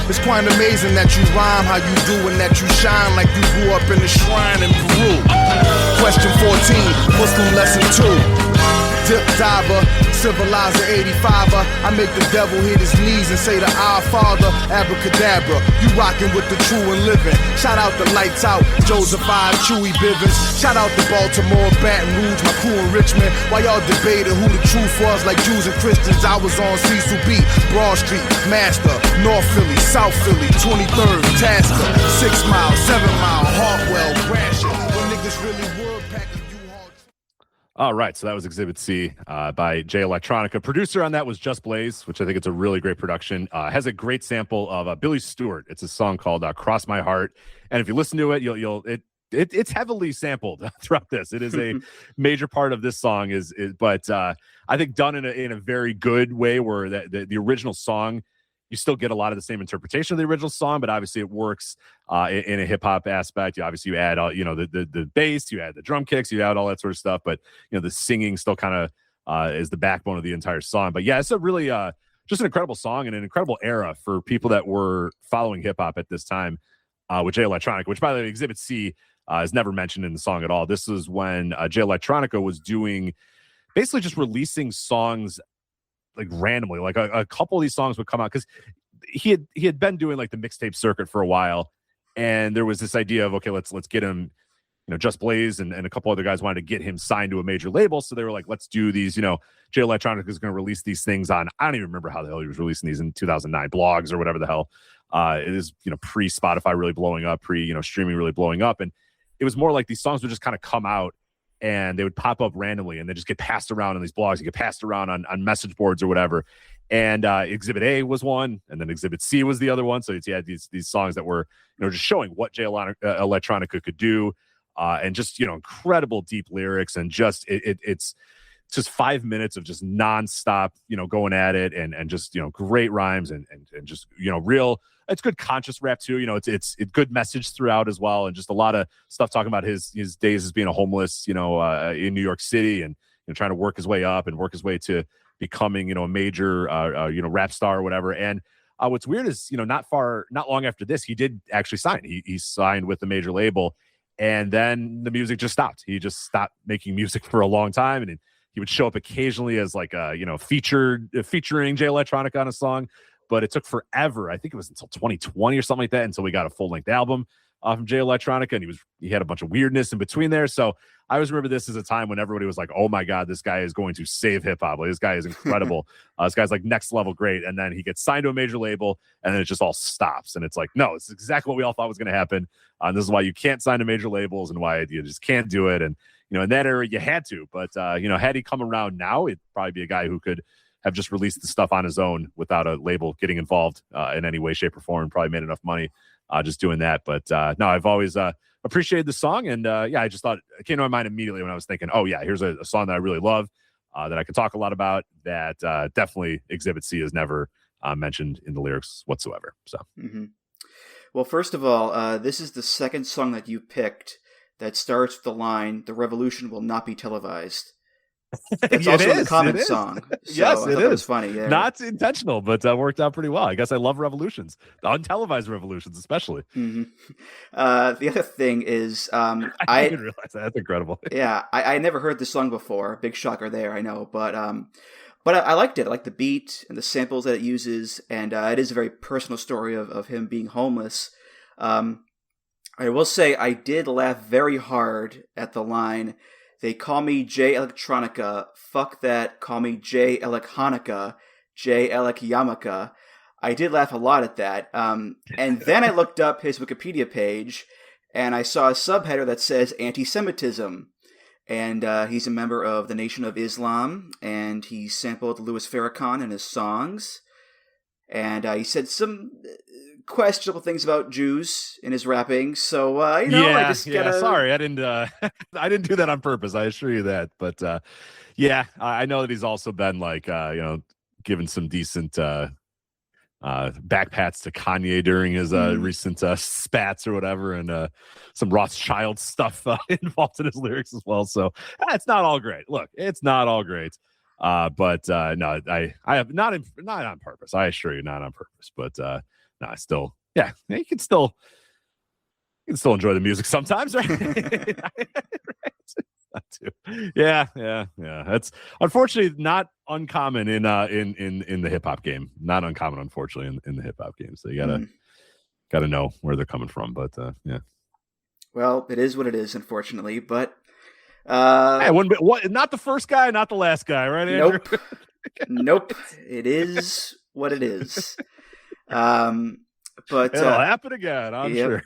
It's quite amazing that you rhyme how you do and that you shine like you grew up in a shrine in Peru. Question 14, Muslim lesson 2. Dip diver, civilizer 85er. I make the devil hit his knees and say to our Father, abracadabra. You rockin' with the true and living. Shout out the Lights Out, Joseph I, Chewy Bivens. Shout out to Baltimore, Baton Rouge, my crew in Richmond. While y'all debated who the truth was, like Jews and Christians, I was on Cecil B, Broad Street, Master, North Philly, South Philly, 23rd, Tasker, 6 Mile, 7 Mile, Hartwell, Gratiot. When niggas really would pack a U-Haul.
All right, so that was Exhibit C by Jay Electronica. Producer on that was Just Blaze, which I think it's a really great production. Has a great sample of Billy Stewart. It's a song called "Cross My Heart," and if you listen to it, it's heavily sampled throughout this. It is a major part of this song, but I think done in a very good way, where the original song, you still get a lot of the same interpretation of the original song, but obviously it works in a hip hop aspect. You add the bass, you add the drum kicks, you add all that sort of stuff, but the singing still kind of is the backbone of the entire song. But yeah, it's a really just an incredible song and an incredible era for people that were following hip hop at this time. with Jay Electronica, which, by the way, Exhibit C is never mentioned in the song at all. This is when Jay Electronica was doing basically just releasing songs like randomly. Like a couple of these songs would come out because he had been doing like the mixtape circuit for a while, and there was this idea of, okay, let's get him, Just Blaze and a couple other guys wanted to get him signed to a major label, so they were like, let's do these. Jay Electronica is going to release these things on, I don't even remember how the hell he was releasing these in 2009, blogs or whatever the hell. It is pre Spotify really blowing up, pre streaming really blowing up, and it was more like these songs would just kind of come out and they would pop up randomly and they just get passed around on these blogs, you get passed around on message boards or whatever. And Exhibit A was one, and then Exhibit C was the other one. So you had these songs that were just showing what Jay Electronica could do, and just incredible deep lyrics, and just it's just 5 minutes of just nonstop going at it, and just great rhymes and just real. It's good conscious rap too. It's good message throughout as well, and just a lot of stuff talking about his days as being a homeless, in New York City, and trying to work his way up and work his way to becoming a major rap star or whatever. And what's weird is not long after this, he did actually sign. He signed with a major label, and then the music just stopped. He just stopped making music for a long time, and he would show up occasionally as like featuring Jay Electronica on a song. But it took forever. I think it was until 2020 or something like that until we got a full-length album from Jay Electronica, and he had a bunch of weirdness in between there. So I always remember this as a time when everybody was like, oh my God, this guy is going to save hip-hop. Like, this guy is incredible. This guy's like next level great. And then he gets signed to a major label, and then it just all stops. And it's like, no, it's exactly what we all thought was going to happen. And this is why you can't sign to major labels and why you just can't do it. And in that era, you had to. But had he come around now, it'd probably be a guy who could have just released the stuff on his own without a label getting involved in any way, shape, or form. Probably made enough money just doing that. But no, I've always appreciated the song. And I just thought it came to my mind immediately when I was thinking, oh, yeah, here's a song that I really love that I could talk a lot about that definitely Exhibit C is never mentioned in the lyrics whatsoever. So,
Well, first of all, this is the second song that you picked that starts with the line, "The revolution will not be televised." It's also a Common song. So
yes, it is.
It was funny. Yeah.
Not intentional, but worked out pretty well. I guess I love revolutions, untelevised revolutions, especially.
The other thing is, I
didn't realize that. That's incredible.
Yeah, I never heard this song before. Big shocker there, I know, but I liked it. I liked the beat and the samples that it uses, and it is a very personal story of him being homeless. I will say I did laugh very hard at the line, "They call me Jay Electronica. Fuck that. Call me Jay Electronica. Jay Yamaka." I did laugh a lot at that. And then I looked up his Wikipedia page, and I saw a subheader that says anti-Semitism. And he's a member of the Nation of Islam, and he sampled Louis Farrakhan in his songs. And he said some questionable things about Jews in his rapping. So, I just gotta...
Sorry, I didn't do that on purpose. I assure you that. But I know that he's also been like, given some decent backpats to Kanye during his recent spats or whatever, and some Rothschild stuff involved in his lyrics as well. So it's not all great. Look, it's not all great. But no, I have not on purpose. I assure you, not on purpose. But no, I still, you can still enjoy the music sometimes, right? Yeah. That's unfortunately not uncommon in the hip hop game. Not uncommon, unfortunately, in the hip hop game. So you gotta know where they're coming from. But yeah.
Well, it is what it is, unfortunately. But
not the first guy, not the last guy, right, Andrew?
Nope. It is what it is. But
it'll happen again, I'm sure.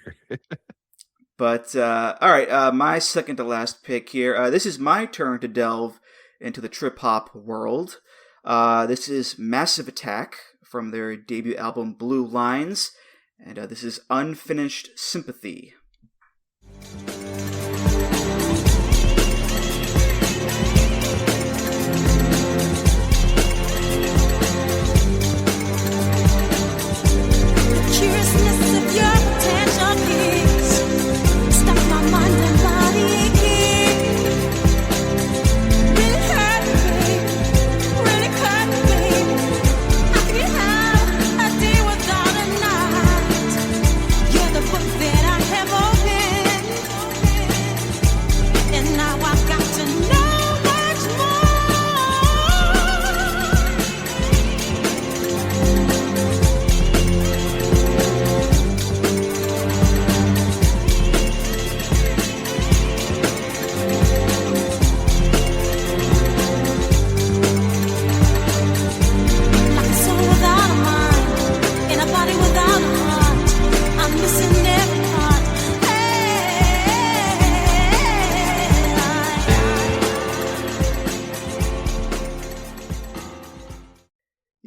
But all right, my second to last pick here. This is my turn to delve into the trip hop world. This is Massive Attack from their debut album Blue Lines, and this is Unfinished Sympathy.
Book there.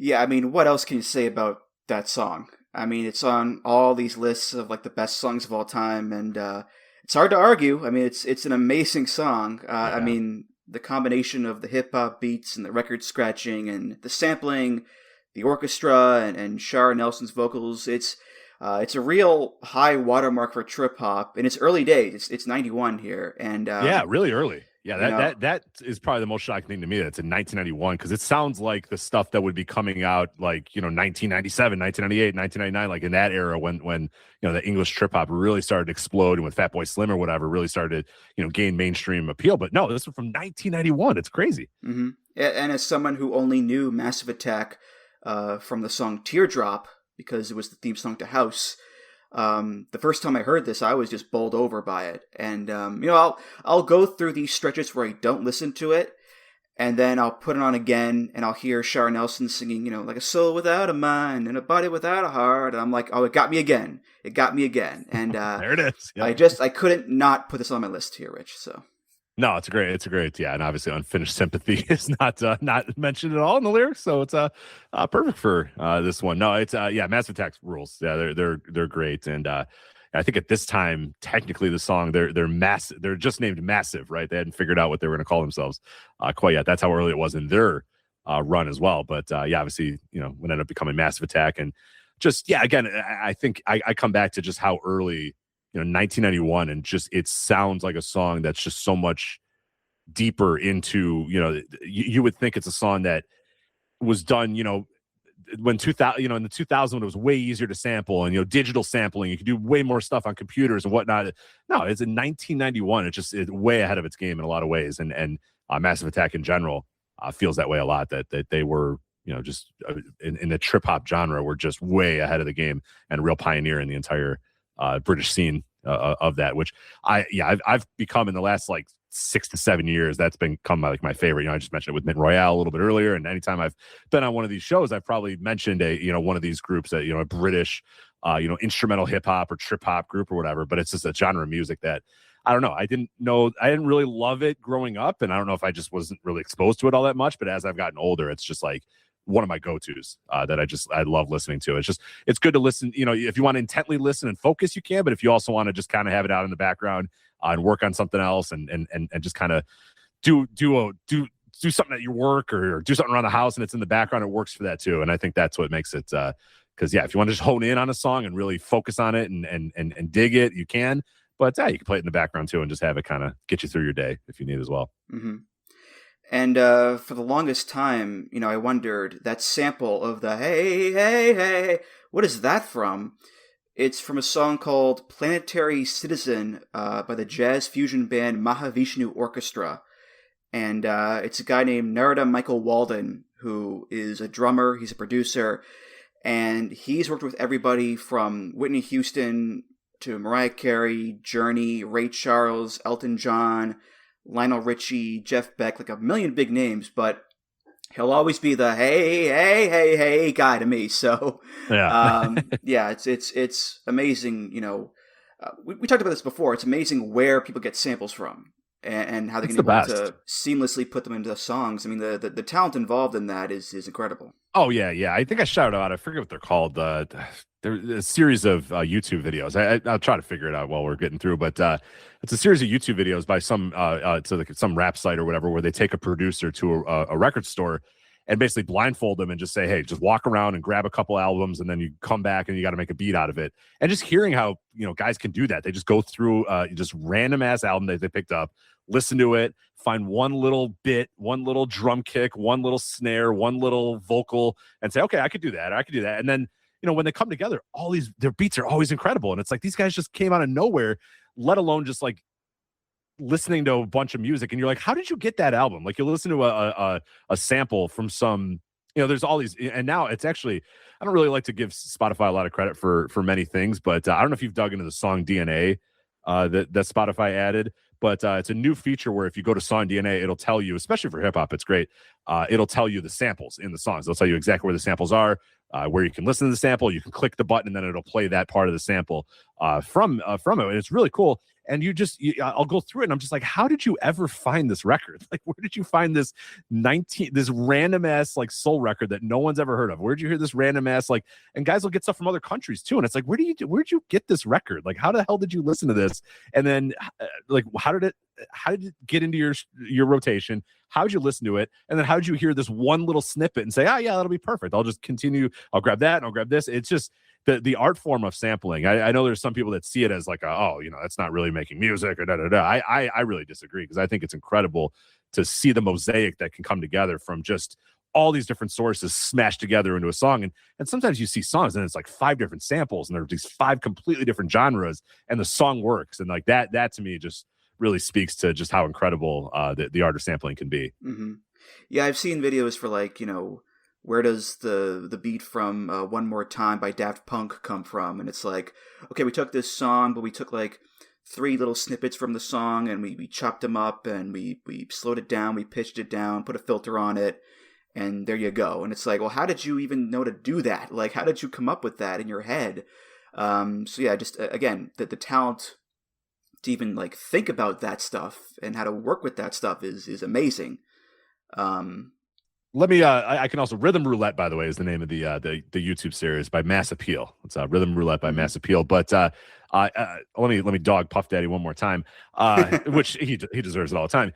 Yeah, I mean, what else can you say about that song? I mean, it's on all these lists of like the best songs of all time, and it's hard to argue. I mean, it's an amazing song. I mean, the combination of the hip hop beats and the record scratching and the sampling, the orchestra, and Shar Nelson's vocals. It's a real high watermark for trip hop in its early days. It's 91 here, and
really early. Yeah, that is probably the most shocking thing to me. That's in 1991, because it sounds like the stuff that would be coming out like 1997, 1998, 1999, like in that era when the English trip hop really started to explode, and with Fatboy Slim or whatever really started gain mainstream appeal. But no, this was from 1991. It's crazy.
Mm-hmm. And as someone who only knew Massive Attack from the song Teardrop, because it was the theme song to House. The first time I heard this, I was just bowled over by it. And, I'll go through these stretches where I don't listen to it, and then I'll put it on again, and I'll hear Shar Nelson singing, like a soul without a mind and a body without a heart. And I'm like, oh, it got me again. It got me again. And
there it is. Yep.
I couldn't not put this on my list here, Rich. So.
No, it's a great, yeah, and obviously Unfinished Sympathy is not mentioned at all in the lyrics, so it's perfect for this one. No, it's Massive Attack rules. Yeah, they're great, and I think at this time, technically, the song they're massive. They're just named Massive, right? They hadn't figured out what they were going to call themselves quite yet. That's how early it was in their run as well. But obviously, what ended up becoming Massive Attack, and just again, I think I come back to just how early. 1991, and just it sounds like a song that's just so much deeper into you would think it's a song that was done when 2000 in the 2000s when it was way easier to sample, and digital sampling, you could do way more stuff on computers and whatnot. No, it's in 1991. It's way ahead of its game in a lot of ways, and Massive Attack in general feels that way a lot, that they were just in the trip hop genre were just way ahead of the game and a real pioneer in the entire British scene of that, which I've become in the last like 6 to 7 years. That's become my favorite. I just mentioned it with Mint Royale a little bit earlier, and anytime I've been on one of these shows, I've probably mentioned one of these groups that a British instrumental hip hop or trip hop group or whatever. But it's just a genre of music that I don't know. I didn't really love it growing up, and I don't know if I just wasn't really exposed to it all that much. But as I've gotten older, it's just like one of my go-tos that I love listening to. It's good to listen. If you want to intently listen and focus, you can. But if you also want to just kind of have it out in the background and work on something else and just kind of do something at your work or do something around the house and it's in the background, it works for that too. And I think that's what makes it. Because if you want to just hone in on a song and really focus on it and dig it, you can. But you can play it in the background too and just have it kind of get you through your day if you need as well.
Mm-hmm. And for the longest time, I wondered, that sample of the hey, hey, hey, what is that from? It's from a song called Planetary Citizen by the jazz fusion band Mahavishnu Orchestra. And it's a guy named Narada Michael Walden, who is a drummer, he's a producer, and he's worked with everybody from Whitney Houston to Mariah Carey, Journey, Ray Charles, Elton John, Lionel Richie, Jeff Beck, like a million big names, but he'll always be the hey, hey, hey, hey guy to me. So, it's amazing. We talked about this before. It's amazing where people get samples from and how they can be able to seamlessly put them into songs. I mean, the talent involved in that is incredible.
Oh yeah. I think I shouted out. I forget what they're called. There's a series of YouTube videos. I'll try to figure it out while we're getting through, but it's a series of YouTube videos by some rap site or whatever, where they take a producer to a record store and basically blindfold them and just say, hey, just walk around and grab a couple albums, and then you come back and you got to make a beat out of it. And just hearing how guys can do that. They just go through just random ass album that they picked up, listen to it, find one little bit, one little drum kick, one little snare, one little vocal, and say, okay, I could do that, or I could do that. And then when they come together, their beats are always incredible. And it's like these guys just came out of nowhere, let alone just like listening to a bunch of music. And you're like, how did you get that album? Like you listen to a sample from some, there's all these, and now it's actually, I don't really like to give Spotify a lot of credit for many things, but I don't know if you've dug into the song DNA that Spotify added. But it's a new feature where if you go to Song DNA, it'll tell you, especially for hip hop, it's great. It'll tell you the samples in the songs. It'll tell you exactly where the samples are, where you can listen to the sample. You can click the button, and then it'll play that part of the sample from it. And it's really cool. And I'll go through it and I'm just like, how did you ever find this record? Like, where did you find this random ass like soul record that no one's ever heard of? Where'd you hear this random ass like, and guys will get stuff from other countries too. And it's like, where'd you get this record? Like, how the hell did you listen to this? And then like, how did it get into your rotation? How did you listen to it? And then how did you hear this one little snippet and say, oh yeah, that'll be perfect. I'll just continue. I'll grab that and I'll grab this. It's just the art form of sampling. I know there's some people that see it as like, that's not really making music or da-da-da. I really disagree, because I think it's incredible to see the mosaic that can come together from just all these different sources smashed together into a song. And sometimes you see songs and it's like 5 different samples and there's these 5 completely different genres and the song works. And like that to me just really speaks to just how incredible the art of sampling can be.
Mm-hmm. Yeah, I've seen videos for like, where does the beat from One More Time by Daft Punk come from? And it's like, okay, we took this song, but we took like 3 little snippets from the song and we chopped them up and we slowed it down, we pitched it down, put a filter on it, and there you go. And it's like, well, how did you even know to do that? Like, how did you come up with that in your head? So yeah, just again, the talent to even like think about that stuff and how to work with that stuff is amazing.
Let me. I can also Rhythm Roulette, by the way, is the name of the YouTube series by Mass Appeal. It's Rhythm Roulette by Mass Appeal. But let me dog Puff Daddy one more time, which he deserves it all the time.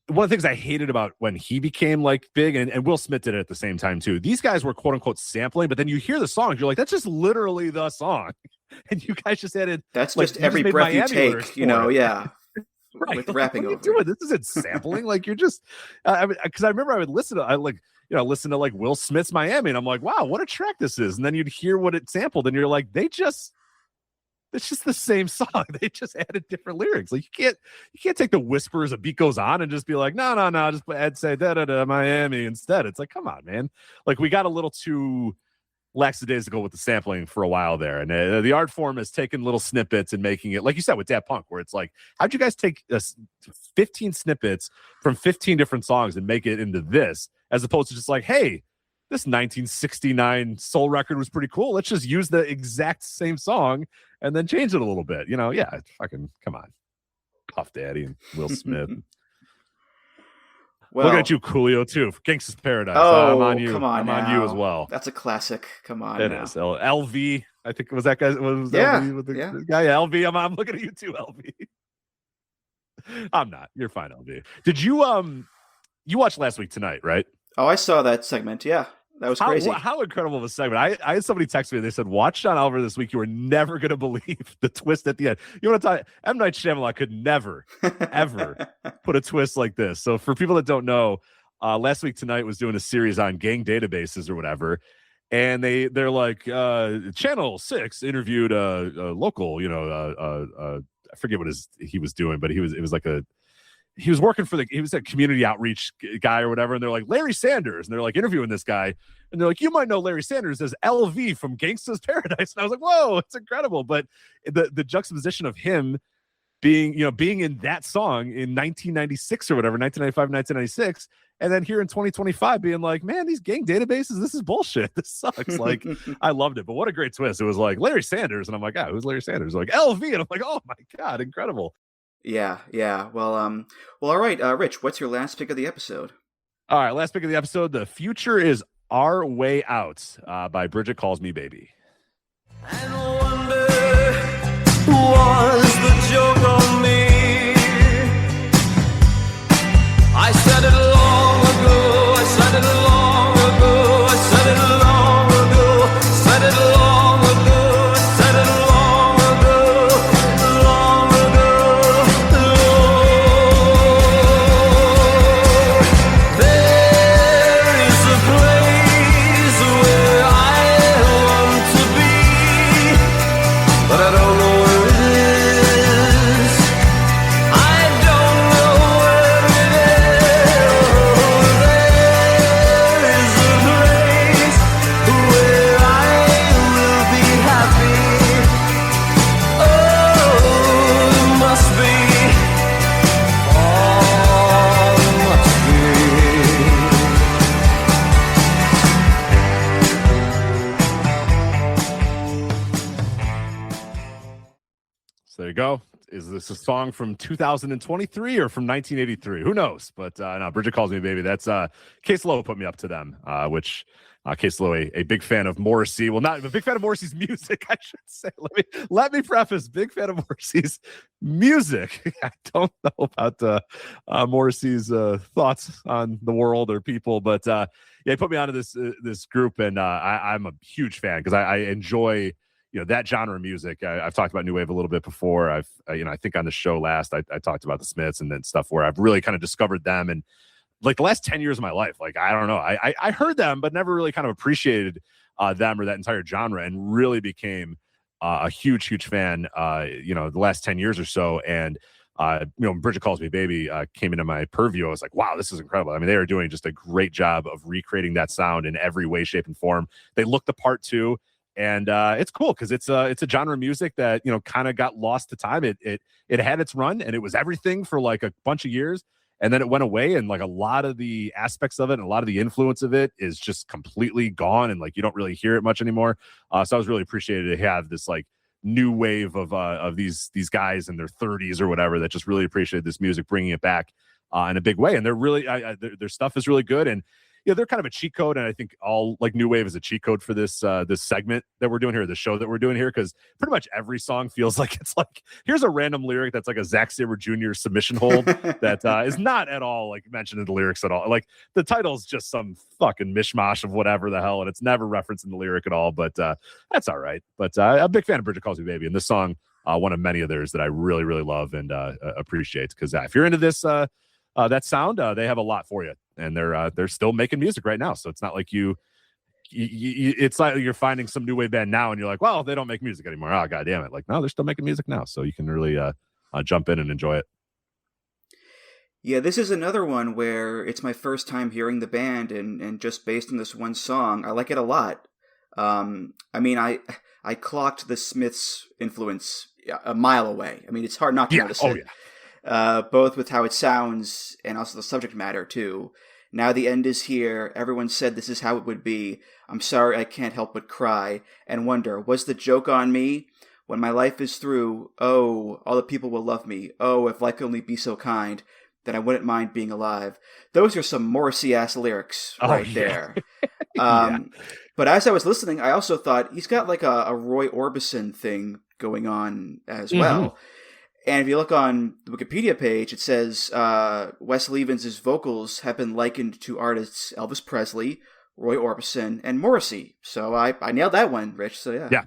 One of the things I hated about when he became like big, and Will Smith did it at the same time too. These guys were quote unquote sampling, but then you hear the songs, you're like, that's just literally the song, and you guys just added.
That's like, just every breath you take, yeah.
Right.
With rapping
over. What are you doing? This isn't sampling. Like, you're just, because I remember I would listen to, listen to like Will Smith's Miami, and I'm like, wow, what a track this is. And then you'd hear what it sampled, and you're like, it's just the same song. They just added different lyrics. Like, you can't take the whisper as a beat goes on and just be like, no, just say da da da Miami instead. It's like, come on, man. Like, we got a little too lackadaisical with the sampling for a while there, and the art form is taking little snippets and making it, like you said with Daft Punk, where it's like, how'd you guys take 15 snippets from 15 different songs and make it into this, as opposed to just like, hey, this 1969 soul record was pretty cool, let's just use the exact same song and then change it a little bit. Yeah, fucking come on, Puff Daddy and Will Smith. Well, looking at you, Coolio, too. Gangsta's Paradise.
Oh,
I'm on you.
Come on,
I'm on you as well.
That's a classic. Come on,
it is. LV. I think was that guy. Was
yeah,
LV with the guy? Yeah, LV. I'm looking at you too, LV. I'm not. You're fine, LV. Did you you watched Last Week Tonight, right?
Oh, I saw that segment. Yeah. That was crazy.
How incredible of a segment. I had somebody text me. They said, watch John Oliver this week. You are never going to believe the twist at the end. You want to talk? M. Night Shyamalan could never, ever put a twist like this. So for people that don't know, Last Week Tonight was doing a series on gang databases or whatever. And they're like, Channel 6 interviewed a local, I forget what he was doing, but it was like he was working he was a community outreach guy or whatever. And they're like, Larry Sanders. And they're like interviewing this guy. And they're like, you might know Larry Sanders as LV from Gangsta's Paradise. And I was like, whoa, it's incredible. But the juxtaposition of him being in that song in 1996 or whatever, 1995, 1996. And then here in 2025 being like, man, these gang databases, this is bullshit. This sucks. Like, I loved it. But what a great twist. It was like Larry Sanders. And I'm like, who's Larry Sanders? Like LV. And I'm like, oh my God, incredible.
Yeah. Well, all right, Rich, what's your last pick of the episode?
All right, last pick of the episode. The Future is Our Way Out by Bridget Calls Me Baby.
And wonder, was the joke on me? I said it long ago, I said it long ago, I said it long ago, said it long ago, I said it long ago, long ago, There is a place where I want to be, but I don't know where it is. I don't know where it is. There is a place where I will be happy. Oh, it must be. Oh, it must
So there you go. Is this a song from 2023 or from 1983? Who knows? But no, Bridget Calls Me Baby. That's Case Lowe put me up to them, which Case Lowe, a big fan of Morrissey. Well, not a big fan of Morrissey's music, I should say. Let me preface, big fan of Morrissey's music. I don't know about Morrissey's thoughts on the world or people, but yeah, he put me onto this group, and I'm a huge fan because I enjoy that genre of music. I've talked about new wave a little bit before. I think on the show last I talked about the Smiths and then stuff where I've really kind of discovered them, and like the last 10 years of my life, like I don't know, I heard them but never really kind of appreciated them or that entire genre, and really became a huge fan the last 10 years or so. And Bridget Calls Me Baby came into my purview. I was like, wow, this is incredible. I mean, they are doing just a great job of recreating that sound in every way, shape, and form. They look the part too. And it's cool because it's a genre of music that kind of got lost to time. It had its run, and it was everything for like a bunch of years, and then it went away, and like a lot of the aspects of it and a lot of the influence of it is just completely gone, and like you don't really hear it much anymore. So I was really appreciated to have this like new wave of these guys in their 30s or whatever that just really appreciated this music, bringing it back in a big way. And they're really their stuff is really good, and they're kind of a cheat code, and I think all like new wave is a cheat code for this segment that we're doing here, the show that we're doing here, because pretty much every song feels like it's like here's a random lyric that's like a Zack Sabre Jr. submission hold that is not at all like mentioned in the lyrics at all. Like the title's just some fucking mishmash of whatever the hell, and it's never referenced in the lyric at all. But that's all right. But I'm a big fan of Bridget Calls Me Baby, and this song, one of many of theirs that I really really love and appreciate. Because if you're into this that sound, they have a lot for you. And they're still making music right now, so it's not like it's like you're finding some new wave band now, and you're like, well, they don't make music anymore. Oh, god damn it! Like, no, they're still making music now, so you can really jump in and enjoy it.
Yeah, this is another one where it's my first time hearing the band, and just based on this one song, I like it a lot. I mean, I clocked the Smiths' influence a mile away. I mean, it's hard not to notice it. Both with how it sounds and also the subject matter too. Now the end is here. Everyone said this is how it would be. I'm sorry I can't help but cry and wonder, was the joke on me? When my life is through, oh, all the people will love me. Oh, if life could only be so kind, then I wouldn't mind being alive. Those are some Morrissey-ass lyrics there. But as I was listening, I also thought he's got like a Roy Orbison thing going on as well. And if you look on the Wikipedia page, it says Wesley Evans' vocals have been likened to artists Elvis Presley, Roy Orbison, and Morrissey. So I nailed that one, Rich. So yeah.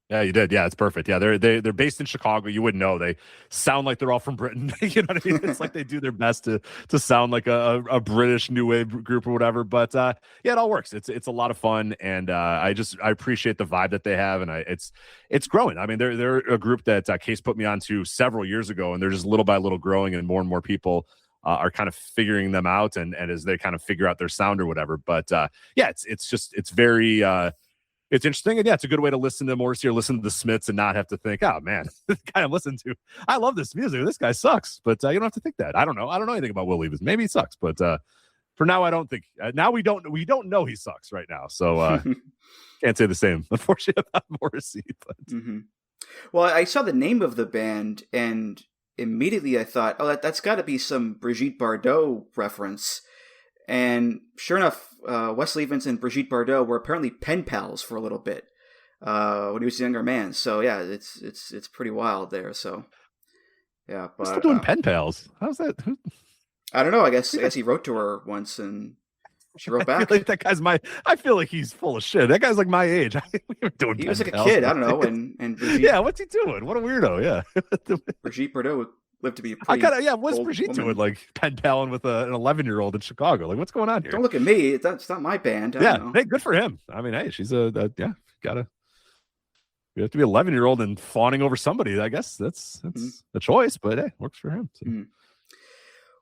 Yeah, you did. Yeah, it's perfect. Yeah, they're based in Chicago. You wouldn't know. They sound like they're all from Britain. You know what I mean? It's like they do their best to sound like a British new wave group or whatever. But yeah, it all works. It's a lot of fun, and I appreciate the vibe that they have, and it's growing. I mean, they're a group that Case put me onto several years ago, and they're just little by little growing, and more people are kind of figuring them out, and as they kind of figure out their sound or whatever. But yeah, it's very. It's interesting, and yeah, it's a good way to listen to Morrissey or listen to the Smiths and not have to think, oh man, the guy I'm listening to, I love this music. This guy sucks, but you don't have to think that. I don't know anything about Will Evans. Maybe he sucks, but for now, I don't think. Now we don't know he sucks right now, so can't say the same, unfortunately, about Morrissey. But
well, I saw the name of the band, and immediately I thought, oh, that's got to be some Brigitte Bardot reference. And sure enough, Wesley Evans and Brigitte Bardot were apparently pen pals for a little bit when he was a younger man. So yeah, it's pretty wild there. So yeah, but
still doing pen pals. How's that?
I don't know. I guess he wrote to her once and she wrote back.
I feel like he's full of shit. That guy's like my age.
He was like a kid. I don't know. And Brigitte,
yeah, what's he doing? What a weirdo. Yeah,
Brigitte Bardot lived to be a pretty
what's Brigitte doing? Like pen paling with an 11-year-old in Chicago. Like, what's going on here?
Don't look at me. That's not my band.
Hey, good for him. I mean, hey, she's you have to be 11-year-old and fawning over somebody. I guess that's a choice, but hey, works for him. So.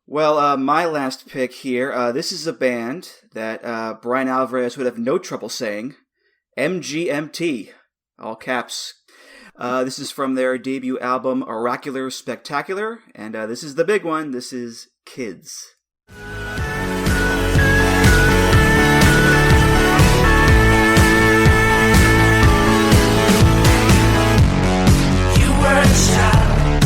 Well, my last pick here. This is a band that Brian Alvarez would have no trouble saying. MGMT, all caps. This is from their debut album, Oracular Spectacular, and this is the big one. This is Kids.
You were a child,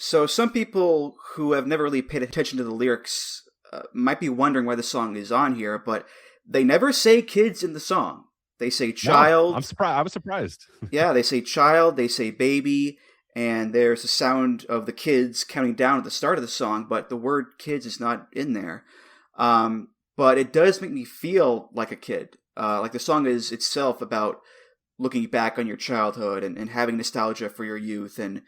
So some people who have never really paid attention to the lyrics might be wondering why the song is on here, but they never say kids in the song. They say child.
No, I'm surprised. I was surprised.
Yeah, they say child, they say baby, and there's the sound of the kids counting down at the start of the song, but the word kids is not in there. But it does make me feel like a kid. Like the song is itself about looking back on your childhood and having nostalgia for your youth and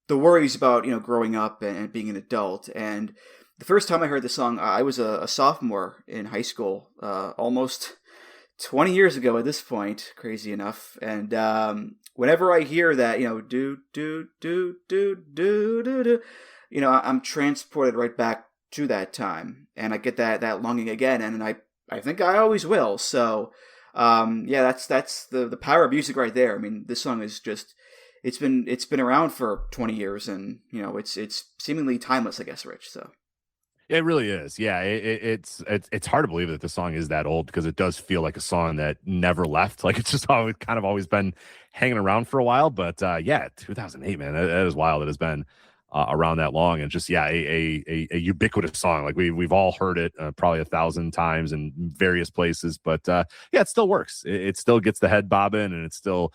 the worries about, growing up and being an adult. And the first time I heard the song, I was a sophomore in high school, almost 20 years ago at this point, crazy enough. And whenever I hear that, do, do, do, do, do, do, do, I'm transported right back to that time. And I get that longing again. And I think I always will. So, that's the power of music right there. I mean, this song is just, it's been around for 20 years and, it's seemingly timeless, I guess, Rich. So.
It really is. Yeah, it's hard to believe that the song is that old because it does feel like a song that never left. Like it's just always been hanging around for a while. But 2008, man, that is wild. It has been around that long, and just a ubiquitous song. Like we've all heard it probably 1,000 times in various places. But it still works. It still gets the head bobbing, and it's still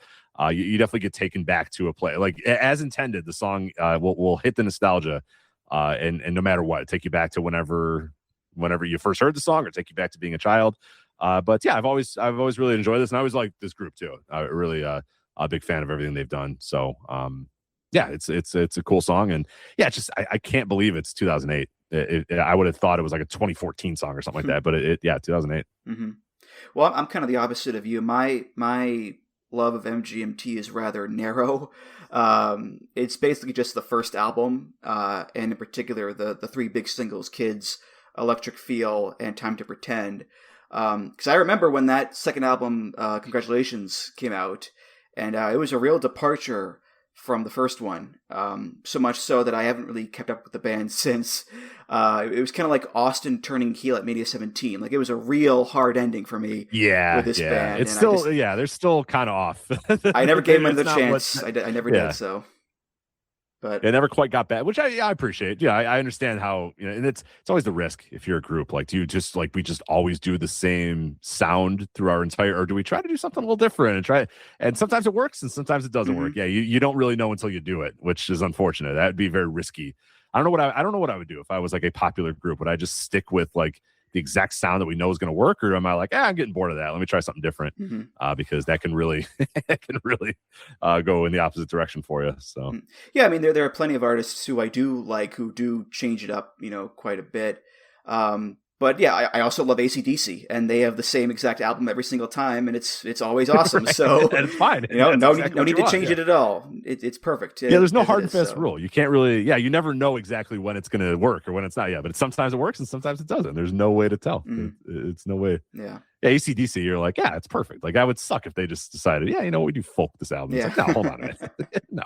you definitely get taken back to a play. Like as intended, the song will hit the nostalgia. And no matter what, take you back to whenever you first heard the song, or take you back to being a child. But I've always really enjoyed this, and I always like this group too. Really a big fan of everything they've done. So it's a cool song, and I can't believe it's 2008. I would have thought it was like a 2014 song or something like that, but 2008.
Mm-hmm. Well, I'm kind of the opposite of you. My love of MGMT is rather narrow. It's basically just the first album, and in particular the three big singles, Kids, Electric Feel, and Time to Pretend. Because I remember when that second album, Congratulations, came out, and it was a real departure from the first one, so much so that I haven't really kept up with the band since. It was kind of like Austin turning heel at Mania 17. Like it was a real hard ending for me. With this band.
It's still they're still kind of off.
I never gave them the chance. I never did. So, but
it never quite got bad, which I appreciate. Yeah, I understand how and it's always the risk if you're a group. Like, do you just we just always do the same sound through our entire, or do we try to do something a little different and sometimes it works and sometimes it doesn't work. Yeah, you don't really know until you do it, which is unfortunate. That would be very risky. I don't know what I would do if I was like a popular group. Would I just stick with like the exact sound that we know is going to work, or am I like, I'm getting bored of that, let me try something different? Because that can really go in the opposite direction for you. So
I mean, there are plenty of artists who I do like who do change it up, quite a bit. But I also love AC/DC, and they have the same exact album every single time, and it's always awesome.
Right.
So
and it's fine.
No need to change it at all. It's perfect.
There's no hard and fast rule. You can't really. You never know exactly when it's going to work or when it's not. But sometimes it works and sometimes it doesn't. There's no way to tell. It's no way.
Yeah.
AC/DC, you're like, it's perfect. Like I would suck if they just decided, we do folk this album. It's like, no, hold on a minute. No,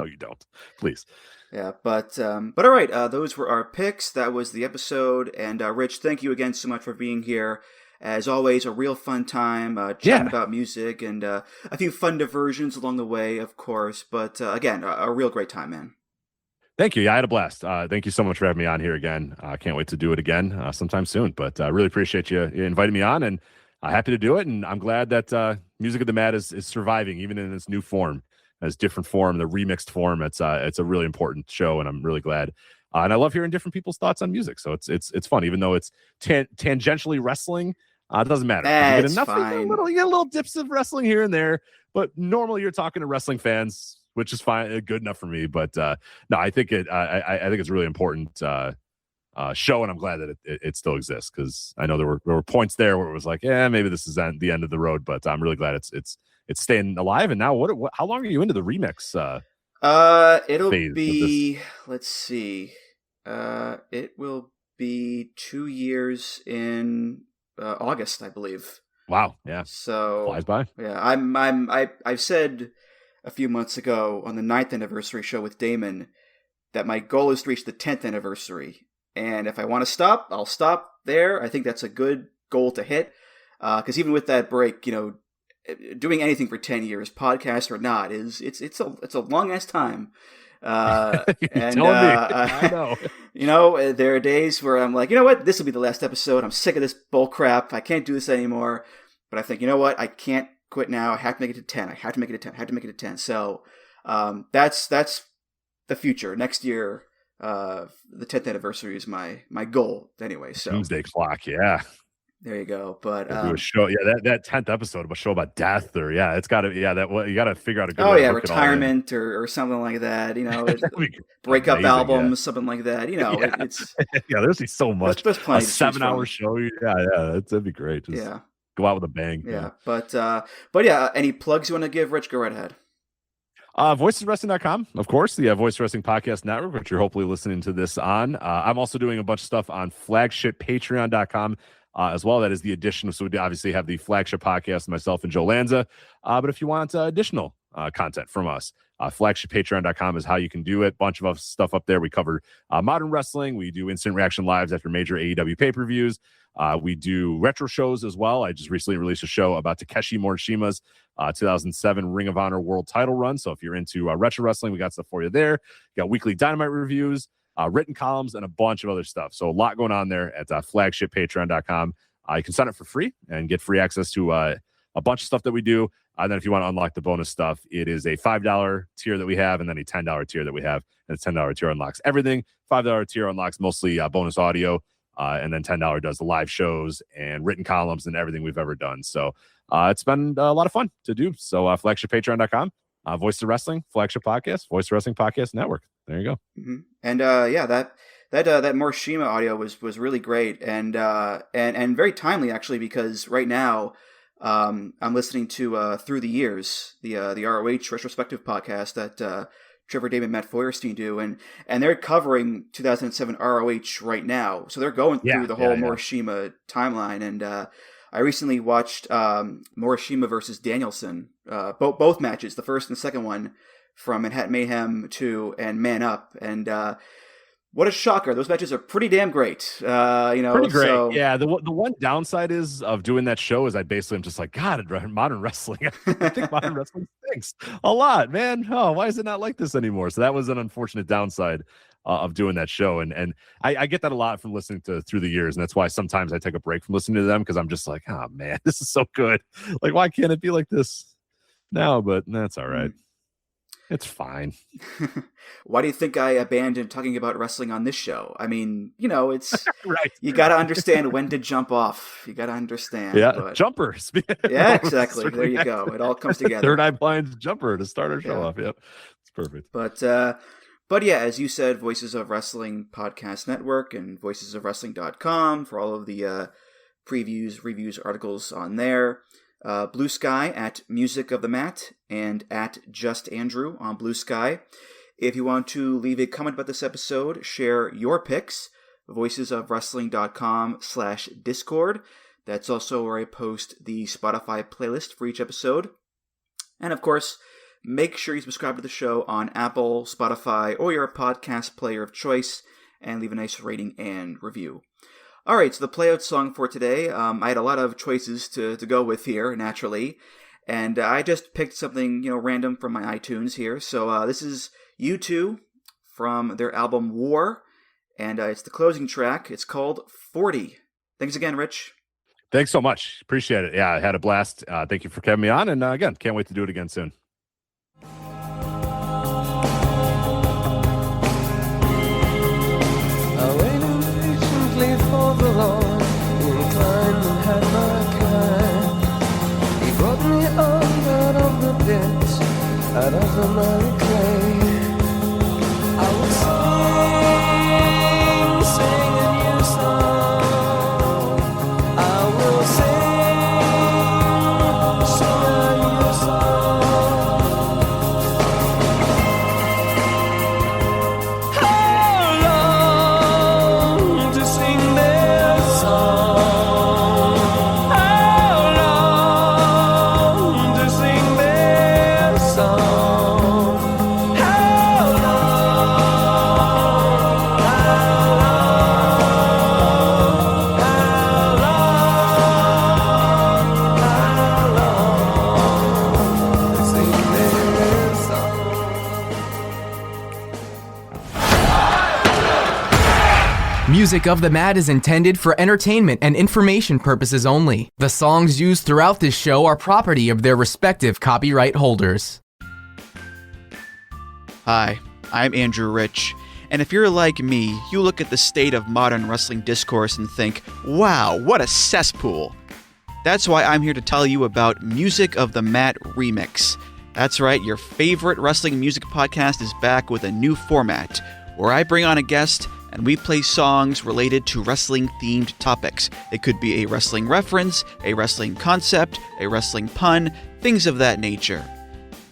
you don't. Please.
Yeah, but all right, those were our picks. That was the episode. And Rich, thank you again so much for being here. As always, a real fun time chatting about music and a few fun diversions along the way, of course. But again, a real great time, man.
Thank you. I had a blast. Thank you so much for having me on here again. I can't wait to do it again sometime soon. But I really appreciate you inviting me on, and happy to do it. And I'm glad that Music of the Mad is surviving, even in its new form. As different form, the remixed form. It's a really important show, and I'm really glad. And I love hearing different people's thoughts on music. So it's fun, even though it's tangentially wrestling. It doesn't matter. You get enough. You get little dips of wrestling here and there, but normally you're talking to wrestling fans, which is fine, good enough for me. But no, I think I think it's a really important show, and I'm glad that it still exists, because I know there were points there where it was like, maybe this is the end of the road, but I'm really glad it's staying alive. And now what how long are you into the remix?
It'll be, let's see. It will be 2 years in August, I believe.
Wow. Yeah.
So
flies by.
Yeah. I've said a few months ago on the 9th anniversary show with Damon that my goal is to reach the 10th anniversary. And if I want to stop, I'll stop there. I think that's a good goal to hit. Because even with that break, doing anything for 10 years, podcast or not, it's a long ass time. And
I know.
You know, there are days where I'm like, you know what, this will be the last episode. I'm sick of this bull crap. I can't do this anymore. But I think, you know what, I can't quit now. I have to make it to 10. I have to make it to 10. I have to make it to 10. So that's the future. Next year, the 10th anniversary is my goal anyway. So
Doomsday Clock, yeah.
There you go. But
do a show, that 10th episode, a show about death, or it's got to, you got to figure out a good.
Oh yeah, retirement or something like that. You know, breakup albums, something like that. You know, it's
there's so much.
There's plenty.
A 7-hour show, that'd be great. Just go out with a bang.
Yeah, but yeah, any plugs you want to give, Rich? Go right ahead.
VoicesWrestling.com, of course, the Voice Wrestling Podcast Network, which you're hopefully listening to this on. I'm also doing a bunch of stuff on flagship Patreon.com as well. That is the addition. So we obviously have the flagship podcast, myself and Joe Lanza. But if you want additional content from us, flagshippatreon.com is how you can do it. Bunch of stuff up there. We cover modern wrestling. We do instant reaction lives after major AEW pay-per-views. We do retro shows as well. I just recently released a show about Takeshi Morishima's 2007 Ring of Honor World Title run. So if you're into retro wrestling, we got stuff for you there. We got weekly Dynamite reviews, written columns, and a bunch of other stuff. So a lot going on there at flagshippatreon.com. You can sign up for free and get free access to a bunch of stuff that we do. And then if you want to unlock the bonus stuff, it is a $5 tier that we have, and then a $10 tier that we have. And the $10 tier unlocks everything. $5 tier unlocks mostly bonus audio. And then $10 does the live shows and written columns and everything we've ever done. So it's been a lot of fun to do. So flagshippatreon.com, Voice of Wrestling, flagship podcast, Voice of Wrestling Podcast Network. There you go.
Mm-hmm. And that Morishima audio was really great and very timely actually, because right now I'm listening to Through the Years, the ROH retrospective podcast that Trevor Damon, Matt Feuerstein do, and they're covering 2007 ROH right now. So they're going through the whole Morishima timeline. And I recently watched Morishima versus Danielson, both matches, the first and the second one from Manhattan Mayhem 2 and Man Up. And what a shocker. Those matches are pretty damn great. Pretty
great.
So...
Yeah. The one downside of doing that show is I basically am just like, God, modern wrestling. I think modern wrestling stinks a lot, man. Oh, why is it not like this anymore? So that was an unfortunate downside of doing that show. And I get that a lot from listening to Through the Years. And that's why sometimes I take a break from listening to them, because I'm just like, oh man, this is so good. Like, why can't it be like this now? But that's all right. It's fine.
Why do you think I abandoned talking about wrestling on this show? I mean, it's
right.
You got to understand when to jump off. You got to understand.
Yeah, jumpers.
Yeah, exactly. There you go. It all comes together.
Third Eye Blind's jumper to start our show off. Yep, it's perfect.
But yeah, as you said, Voices of Wrestling Podcast Network and voicesofwrestling.com for all of the previews, reviews, articles on there. Bluesky at Music of the Mat and at Just Andrew on Bluesky. If you want to leave a comment about this episode, share your picks, voicesofwrestling.com/Discord. That's also where I post the Spotify playlist for each episode. And of course, make sure you subscribe to the show on Apple, Spotify, or your podcast player of choice, and leave a nice rating and review. All right, so the playout song for today, I had a lot of choices to go with here, naturally, and I just picked something, random from my iTunes here. So this is U2 from their album War, and it's the closing track. It's called 40. Thanks again, Rich.
Thanks so much. Appreciate it. Yeah, I had a blast. Thank you for having me on, and again, can't wait to do it again soon.
For the Lord, inclined and had my kind. He brought me up out of the pit, out of the miry clay. I will sing a new song. I will sing a new song. How long to sing their song? How long to sing their song? How
Music of the Mat is intended for entertainment and information purposes only. The songs used throughout this show are property of their respective copyright holders.
Hi, I'm Andrew Rich, and if you're like me, you look at the state of modern wrestling discourse and think, wow, what a cesspool. That's why I'm here to tell you about Music of the Mat Remix. That's right, your favorite wrestling music podcast is back with a new format, where I bring on a guest and we play songs related to wrestling-themed topics. It could be a wrestling reference, a wrestling concept, a wrestling pun, things of that nature.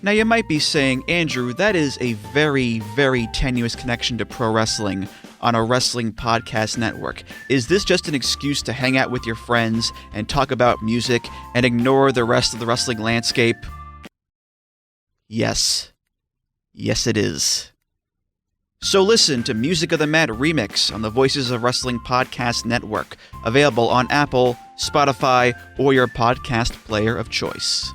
Now you might be saying, Andrew, that is a very, very tenuous connection to pro wrestling on a wrestling podcast network. Is this just an excuse to hang out with your friends and talk about music and ignore the rest of the wrestling landscape? Yes. Yes, it is. So listen to Music of the Mat Remix on the Voices of Wrestling Podcast Network, available on Apple, Spotify, or your podcast player of choice.